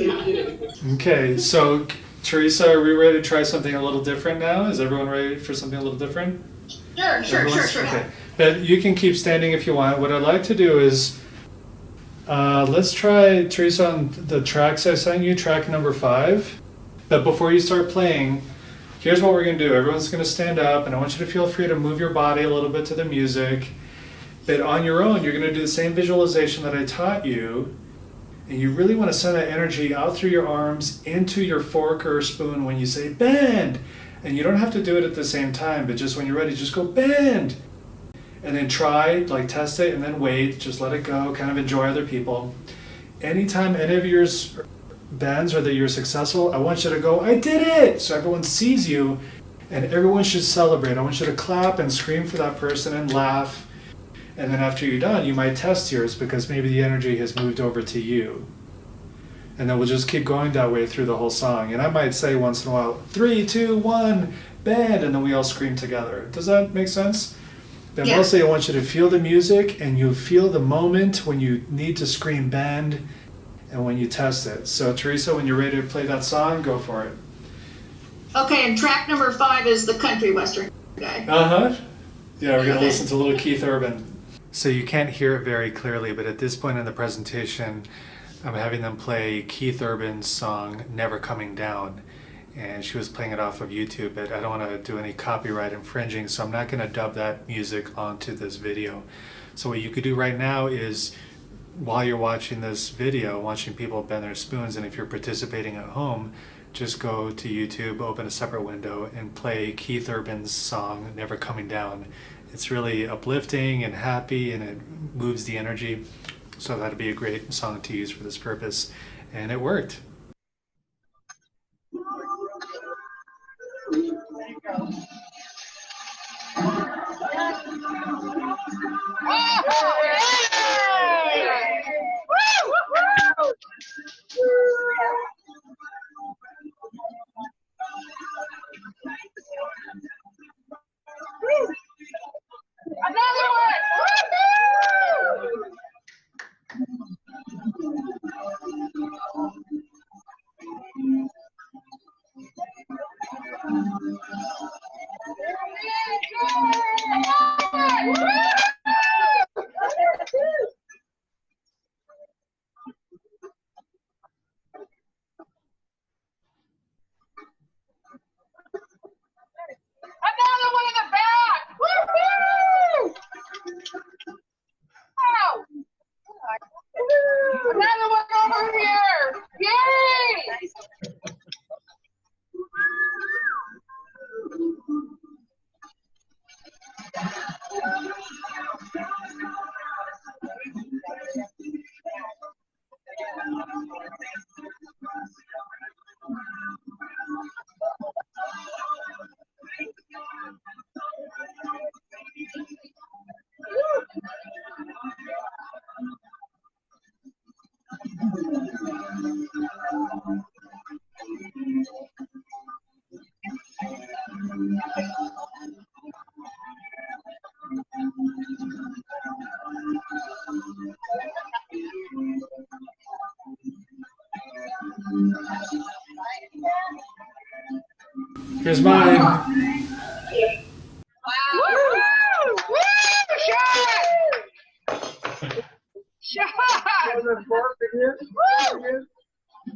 Okay, so Teresa, are we ready to try something a little different now? Is everyone ready for something a little different? Sure. Okay. But you can keep standing if you want. What I'd like to do is, let's try, Teresa, on the tracks I sent you, track number 5. But before you start playing, here's what we're going to do. Everyone's going to stand up, and I want you to feel free to move your body a little bit to the music. But on your own, you're going to do the same visualization that I taught you. And you really want to send that energy out through your arms into your fork or spoon when you say bend. And you don't have to do it at the same time, but just when you're ready, just go bend. And then try, like test it, and then wait, just let it go, kind of enjoy other people. Anytime any of yours bends or that you're successful, I want you to go, I did it! So everyone sees you, and everyone should celebrate. I want you to clap and scream for that person and laugh. And then after you're done, you might test yours because maybe the energy has moved over to you. And then we'll just keep going that way through the whole song. And I might say once in a while, 3, 2, 1, bend, and then we all scream together. Does that make sense? Then mostly I want you to feel the music and you feel the moment when you need to scream bend and when you test it. So Teresa, when you're ready to play that song, go for it. Okay, and track number 5 is the country western guy. Yeah, we're going to listen to a little Keith Urban. So you can't hear it very clearly, but at this point in the presentation, I'm having them play Keith Urban's song, Never Coming Down. And she was playing it off of YouTube, but I don't want to do any copyright infringing, so I'm not going to dub that music onto this video. So what you could do right now is, while you're watching this video, watching people bend their spoons, and if you're participating at home, just go to YouTube, open a separate window, and play Keith Urban's song, Never Coming Down. It's really uplifting and happy, and it moves the energy. So that'd be a great song to use for this purpose. And it worked. Another one! Another one in the back! Woo-hoo! Wow! Another one over here! Yay! Here's mine. Wow! Woo! Woo! Shot! Shot! Woo!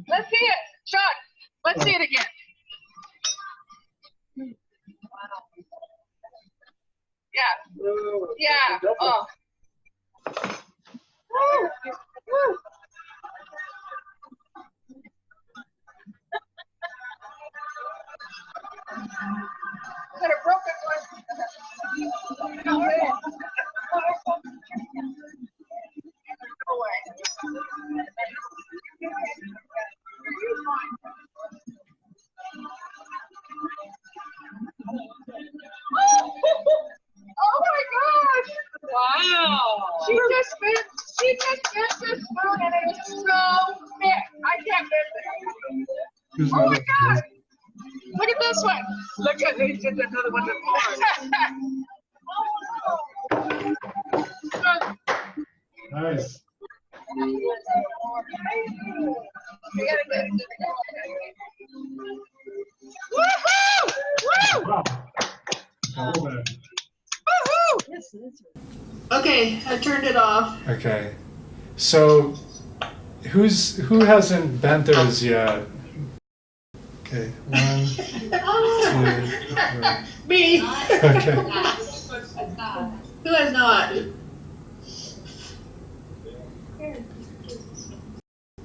Let's see it. Shot. Let's see it again. Yeah. Yeah. Oh. Woo! Woo! Got a broken one. No way. No way. Oh my gosh! Wow! She just bent this spoon and it is so thick. I can't miss it. Oh my god! Look at this one. Look at they did another one before. Nice. Wow. Hold on. Okay, I turned it off. Okay. So who hasn't bent theirs yet? Okay. 1, 2, 3. Me. Okay. Who has not?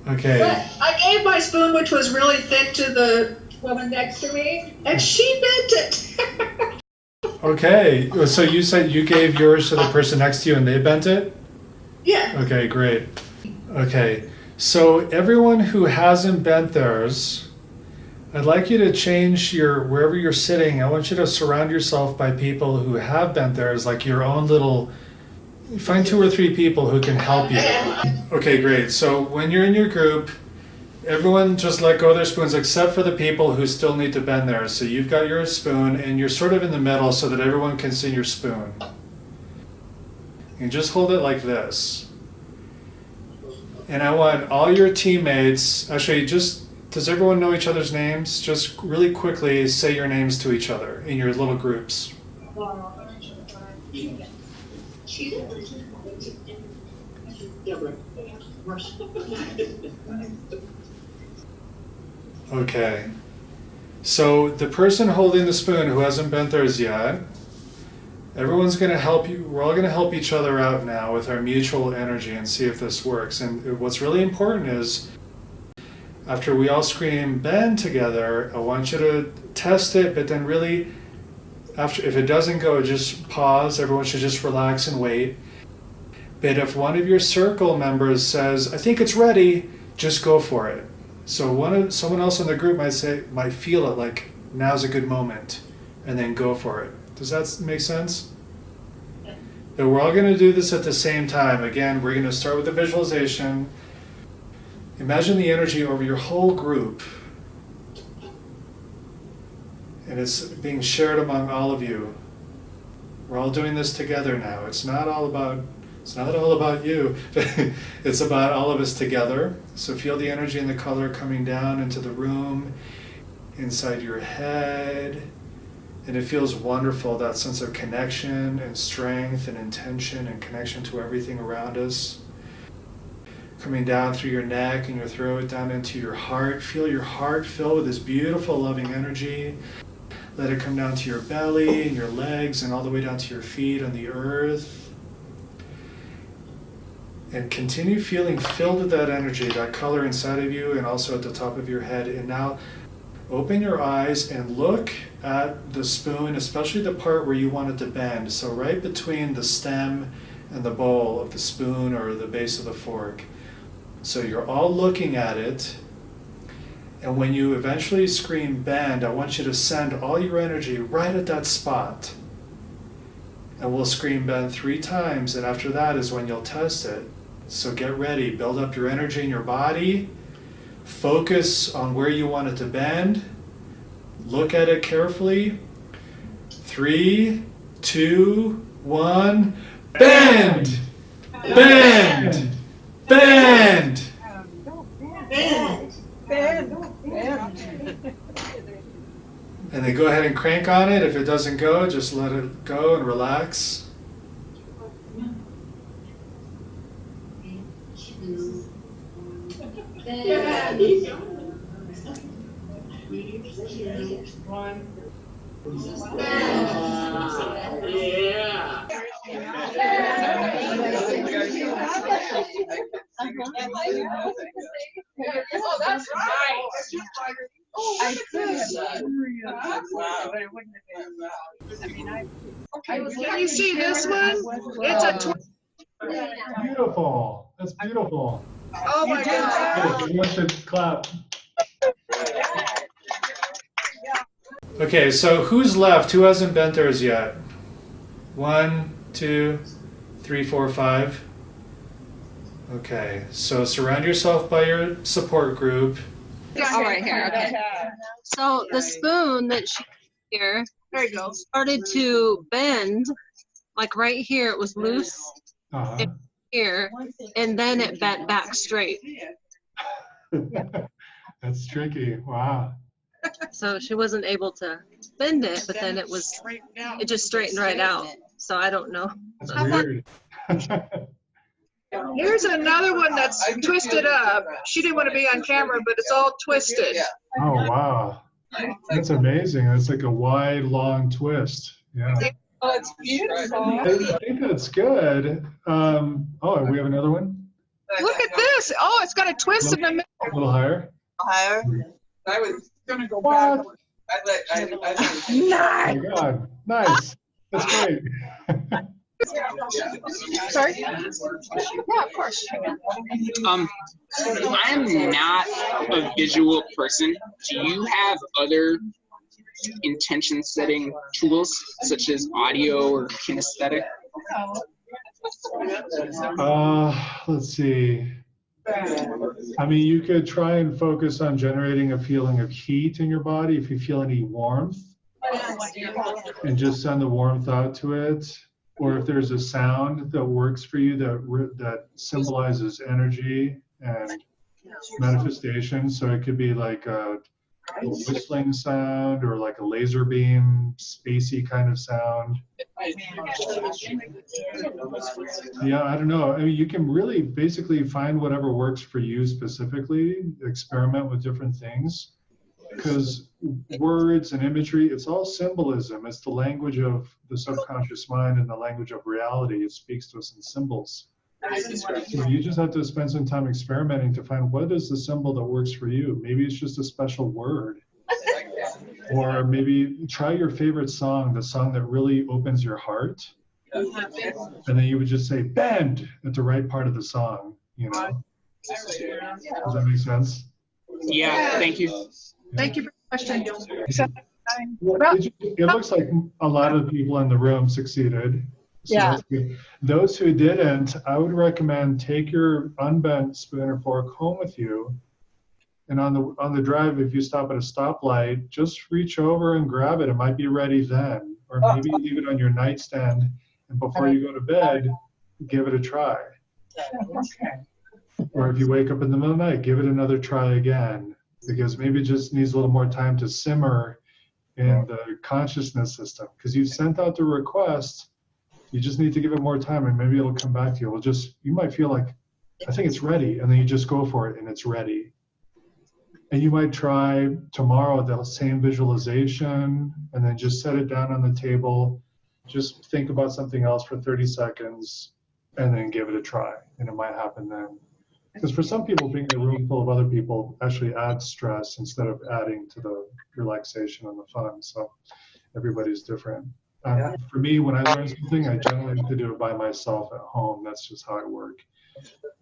Okay. But I gave my spoon, which was really thick, to the woman next to me, and she bent it. Okay. So you said you gave yours to the person next to you and they bent it? Yeah. Okay, great. Okay. So everyone who hasn't bent theirs, I'd like you to change wherever you're sitting, I want you to surround yourself by people who have bent theirs, like your own little, find 2 or 3 people who can help you. Okay, great. So when you're in your group, everyone just let go of their spoons except for the people who still need to bend theirs. So you've got your spoon and you're sort of in the middle so that everyone can see your spoon. And just hold it like this. And I want all your teammates, actually does everyone know each other's names? Just really quickly say your names to each other in your little groups. Okay. So the person holding the spoon who hasn't bent theirs yet, everyone's going to help you. We're all going to help each other out now with our mutual energy and see if this works. And what's really important is after we all scream bend together, I want you to test it, but then really, if it doesn't go, just pause. Everyone should just relax and wait. But if one of your circle members says, I think it's ready, just go for it. So someone else in the group might feel it like now's a good moment, and then go for it. Does that make sense? But we're all going to do this at the same time. Again, we're going to start with the visualization. Imagine the energy over your whole group. And it's being shared among all of you. We're all doing this together now. It's not all about you. It's about all of us together. So feel the energy and the color coming down into the room, inside your head. And it feels wonderful, that sense of connection and strength and intention and connection to everything around us. Coming down through your neck and your throat, down into your heart. Feel your heart fill with this beautiful, loving energy. Let it come down to your belly and your legs and all the way down to your feet on the earth. And continue feeling filled with that energy, that color inside of you and also at the top of your head. And now open your eyes and look at the spoon, especially the part where you want it to bend. So right between the stem and the bowl of the spoon or the base of the fork. So you're all looking at it. And when you eventually scream bend, I want you to send all your energy right at that spot. And we'll scream bend 3 times, and after that is when you'll test it. So get ready, build up your energy in your body, focus on where you want it to bend, look at it carefully. 3, 2, 1, bend! Bend! Bend! Bend. And then go ahead and crank on it. If it doesn't go, just let it go and relax. Oh, that's right. I could. But it wouldn't have been. I mean, Can you see this one? It's a Beautiful. That's beautiful. Oh my God. Good. You want to clap. Okay, so who's left? Who hasn't bent theirs yet? 1, 2, 3, 4, 5. Okay, so surround yourself by your support group. Oh, right here. Okay. So the spoon that here There you go. started to bend, like right here, it was loose Uh-huh. here, and then it bent back straight. That's tricky. Wow. So she wasn't able to bend it, but then it just straightened right out. So I don't know. That's weird. Here's another one that's twisted up. She didn't want to be on camera, but it's all twisted. Oh, wow. That's amazing. It's like a wide, long twist. Yeah. Oh, it's beautiful. I think that's good. Oh, we have another one? Look at this. Oh, it's got a twist in the middle. A little higher? Higher. I was gonna go back. What? Nice. Oh my God. Nice. That's great. Sorry? Yeah, of course. I'm not a visual person. Do you have other intention setting tools such as audio or kinesthetic? Let's see. I mean, you could try and focus on generating a feeling of heat in your body if you feel any warmth, and just send the warmth out to it. Or if there's a sound that works for you that symbolizes energy and manifestation. So it could be like a whistling sound or like a laser beam, spacey kind of sound. Yeah, I don't know. I mean, you can really basically find whatever works for you specifically, experiment with different things. Because words and imagery, it's all symbolism. It's the language of the subconscious mind and the language of reality. It speaks to us in symbols. So you just have to spend some time experimenting to find what is the symbol that works for you. Maybe it's just a special word. Or maybe try your favorite song, the song that really opens your heart. And then you would just say, bend at the right part of the song, you know? Does that make sense? Yeah, thank you. Thank you for the question. It looks like a lot of people in the room succeeded. So Yeah. that's good. Those who didn't, I would recommend take your unbent spoon or fork home with you. And on the drive, if you stop at a stoplight, just reach over and grab it. It might be ready then. Or maybe leave it on your nightstand. And before you go to bed, give it a try. Or if you wake up in the middle of the night, give it another try again. Because maybe it just needs a little more time to simmer in the consciousness system. Because you've sent out the request, you just need to give it more time, and maybe it'll come back to you. You might feel like, I think it's ready, and then you just go for it, and it's ready. And you might try tomorrow the same visualization, and then just set it down on the table. Just think about something else for 30 seconds, and then give it a try, and it might happen then. Because for some people, being in a room full of other people actually adds stress instead of adding to the relaxation and the fun. So everybody's different. For me, when I learn something, I generally have to do it by myself at home. That's just how I work.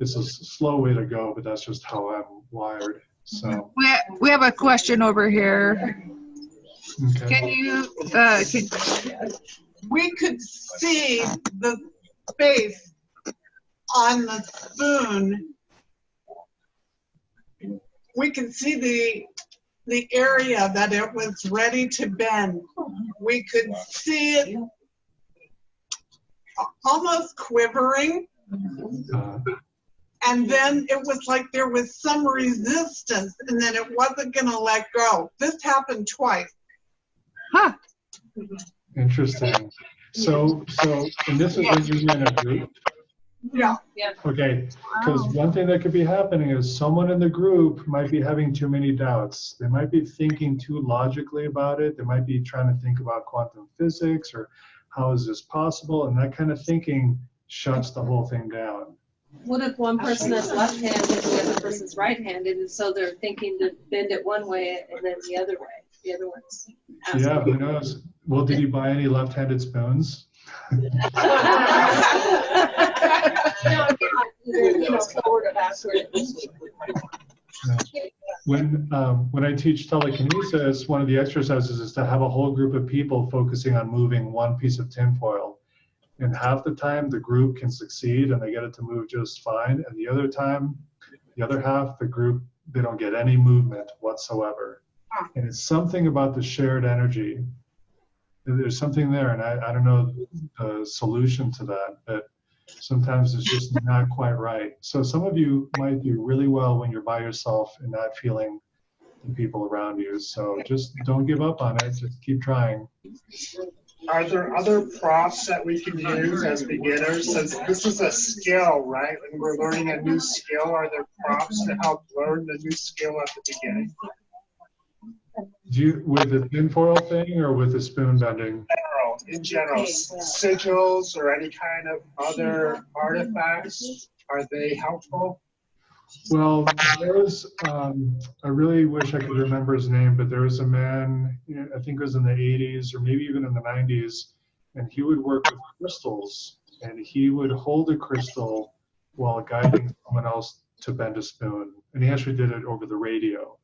It's a slow way to go, but that's just how I'm wired. So We have a question over here. okay. Can you, we could see the space on the spoon. We can see the area that it was ready to bend. We could see it almost quivering. And then it was like there was some resistance, and then it wasn't going to let go. This happened twice. huh? Interesting. So, and this is when you're in a group? Yeah. Okay, because one thing that could be happening is someone in the group might be having too many doubts. They might be thinking too logically about it. They might be trying to think about quantum physics or how is this possible, and that kind of thinking shuts the whole thing down. What if one person is left-handed and the other person's right-handed, and so they're thinking to bend it one way and then the other way? The other one's asking. Yeah, who knows? Well, did you buy any left-handed spoons? When I teach telekinesis, one of the exercises is to have a whole group of people focusing on moving one piece of tinfoil. And half the time the group can succeed and they get it to move just fine. And the other time, the other half, the group, they don't get any movement whatsoever. And it's something about the shared energy. There's something there, and I don't know the solution to that, but sometimes it's just not quite right. So some of you might do really well when you're by yourself and not feeling the people around you. So just don't give up on it. Just keep trying. Are there other props that we can use as beginners? Since this is a skill, right? When we're learning a new skill, are there props to help learn the new skill at the beginning? Do you, with the tinfoil thing or with the spoon bending? In general, sigils or any kind of other artifacts, are they helpful? Well, there was, I really wish I could remember his name, but there was a man, I think it was in the 80s or maybe even in the 90s, and he would work with crystals, and he would hold a crystal while guiding someone else to bend a spoon. And he actually did it over the radio.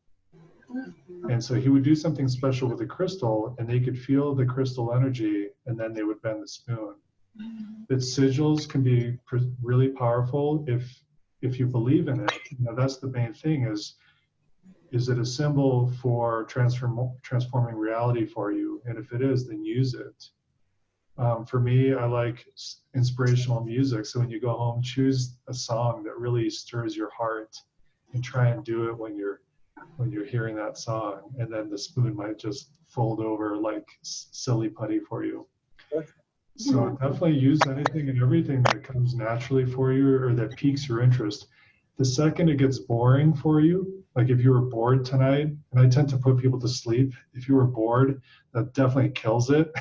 And so he would do something special with the crystal, and they could feel the crystal energy, and then they would bend the spoon. But sigils can be really powerful if you believe in it. You know, that's the main thing, is it a symbol for transforming reality for you? And if it is, then use it. For me, I like inspirational music. So when you go home, choose a song that really stirs your heart and try and do it when you're hearing that song. And then the spoon might just fold over like silly putty for you. So definitely use anything and everything that comes naturally for you or that piques your interest. The second it gets boring for you, like if you were bored tonight, and I tend to put people to sleep, if you were bored, that definitely kills it.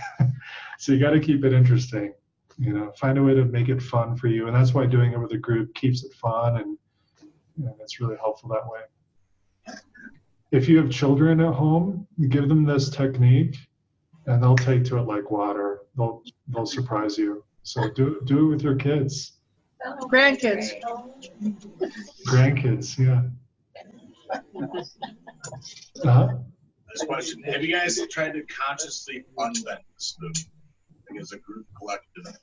So you got to keep it interesting, you know, find a way to make it fun for you. And that's why doing it with a group keeps it fun, and it's really helpful that way. If you have children at home, give them this technique and they'll take to it like water. They'll surprise you. So do it with your kids. Grandkids. Grandkids, yeah. This question: have you guys tried to consciously unbend the spoon, like as a group collective?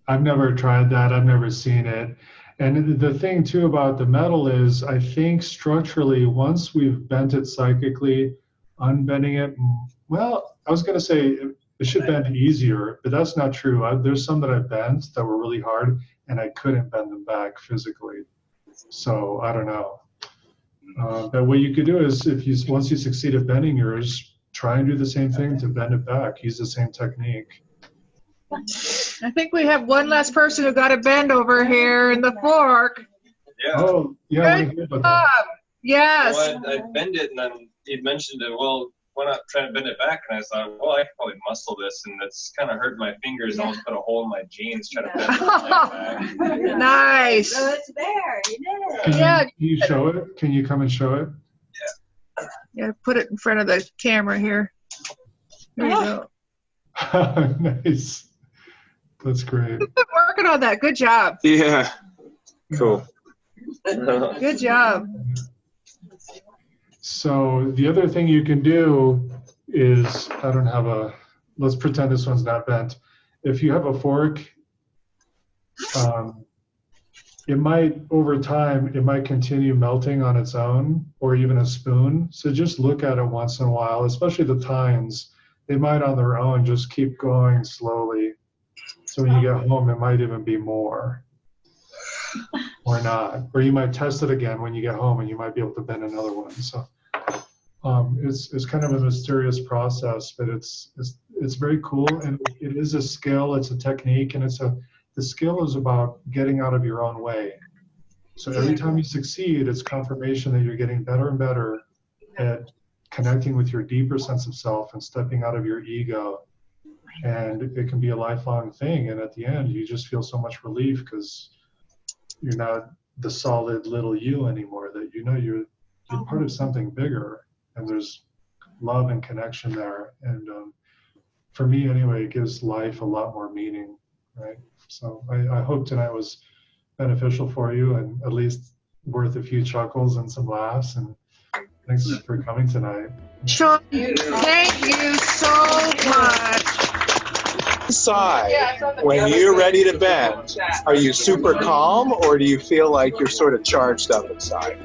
I've never tried that. I've never seen it. And the thing too about the metal is, I think structurally, once we've bent it psychically, unbending it, well, I was going to say it should bend easier, but that's not true. There's some that I bent that were really hard, and I couldn't bend them back physically. So I don't know. But what you could do is, once you succeed at bending yours, try and do the same thing to bend it back. Use the same technique. I think we have one last person who got a bend over here in the fork. Yeah. Oh, yeah. Good job. Yes. Well, I bend it, and then he mentioned it. Well, why not try to bend it back? And I thought, well, I could probably muscle this, and it's kind of hurt my fingers. I almost put a hole in my jeans trying to bend it back. Nice. So it's there. You did it. Can you show it? Can you come and show it? Yeah, put it in front of the camera here. There you go. Nice. That's great. You've been working on that. Good job. Yeah. Cool. Good job. So the other thing you can do is, let's pretend this one's not bent. If you have a fork, it might, over time, it might continue melting on its own, or even a spoon. So just look at it once in a while, especially the tines. They might on their own just keep going slowly. So when you get home, it might even be more, or not. Or you might test it again when you get home, and you might be able to bend another one. So it's kind of a mysterious process, but it's very cool, and it is a skill. It's a technique, and the skill is about getting out of your own way. So every time you succeed, it's confirmation that you're getting better and better at connecting with your deeper sense of self and stepping out of your ego. And it can be a lifelong thing. And at the end, you just feel so much relief because you're not the solid little you anymore, that you're part of something bigger, and there's love and connection there. And for me anyway, it gives life a lot more meaning, right? So I hope tonight was beneficial for you, and at least worth a few chuckles and some laughs. And thanks for coming tonight. Sean, thank you so much. Inside, when you're ready to bend, are you super calm, or do you feel like you're sort of charged up inside?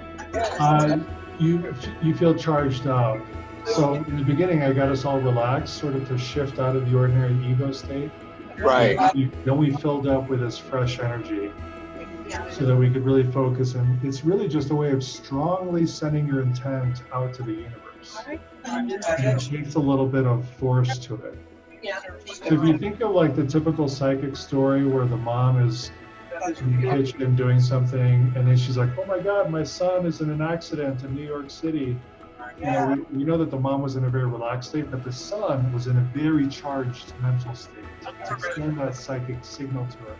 You feel charged up, So in the beginning, I got us all relaxed, sort of to shift out of the ordinary ego state. Right. Then we filled up with this fresh energy so that we could really focus. And it's really just a way of strongly sending your intent out to the universe. And it takes a little bit of force to it. So if you think of like the typical psychic story where the mom is in the kitchen doing something, and then she's like, "Oh my God, my son is in an accident in New York City." You know, we know that the mom was in a very relaxed state, but the son was in a very charged mental state to send that psychic signal to her.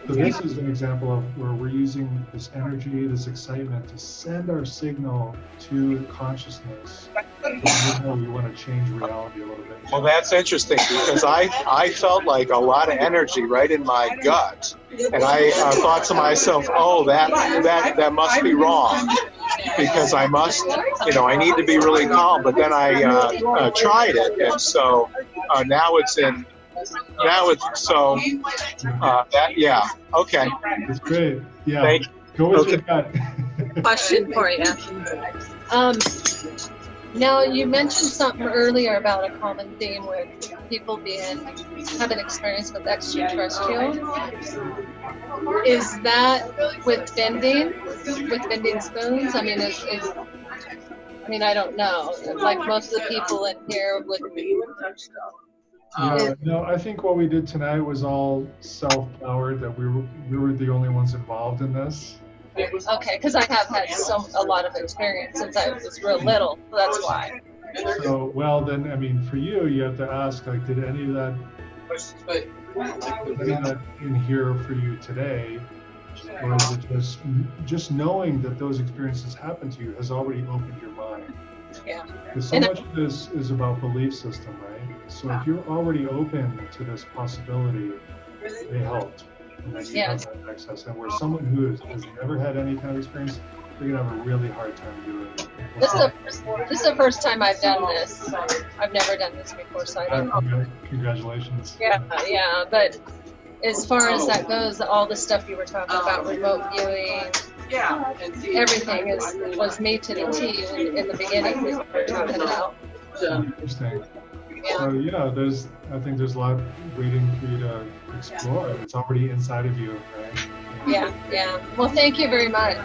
So this is an example of where we're using this energy, this excitement to send our signal to consciousness. We want to change reality a little bit. Well, that's interesting because I felt like a lot of energy right in my gut, and I thought to myself, "Oh, that must be wrong, because I must, I need to be really calm." But then I tried it, and so now it's in. Yeah, okay. It's great. Yeah. Thank you. Go with your gut. Question for you. Now, you mentioned something earlier about a common theme with people having experience with extraterrestrial. Is that with bending spoons? I mean, I don't know. Like most of the people in here would be. No, I think what we did tonight was all self-powered, that we were the only ones involved in this. Okay, because I have had a lot of experience since I was real little, so that's why. So, well, then, I mean, for you have to ask, like, did any of that in here for you today, or is it just knowing that those experiences happened to you has already opened your mind? Yeah. Because so much of this is about belief system, right? So if you're already open to this possibility, they helped. And then you have that access. And where someone who has never had any kind of experience, they're going to have a really hard time doing it. This is the first time I've done this. I've never done this before, so I don't know. Congratulations. Yeah, but as far as that goes, all the stuff you were talking about, remote viewing, everything was me to the T in the beginning we were talking about. Interesting. So I think there's a lot waiting for you to explore. It's already inside of you, right? Yeah. Well, thank you very much.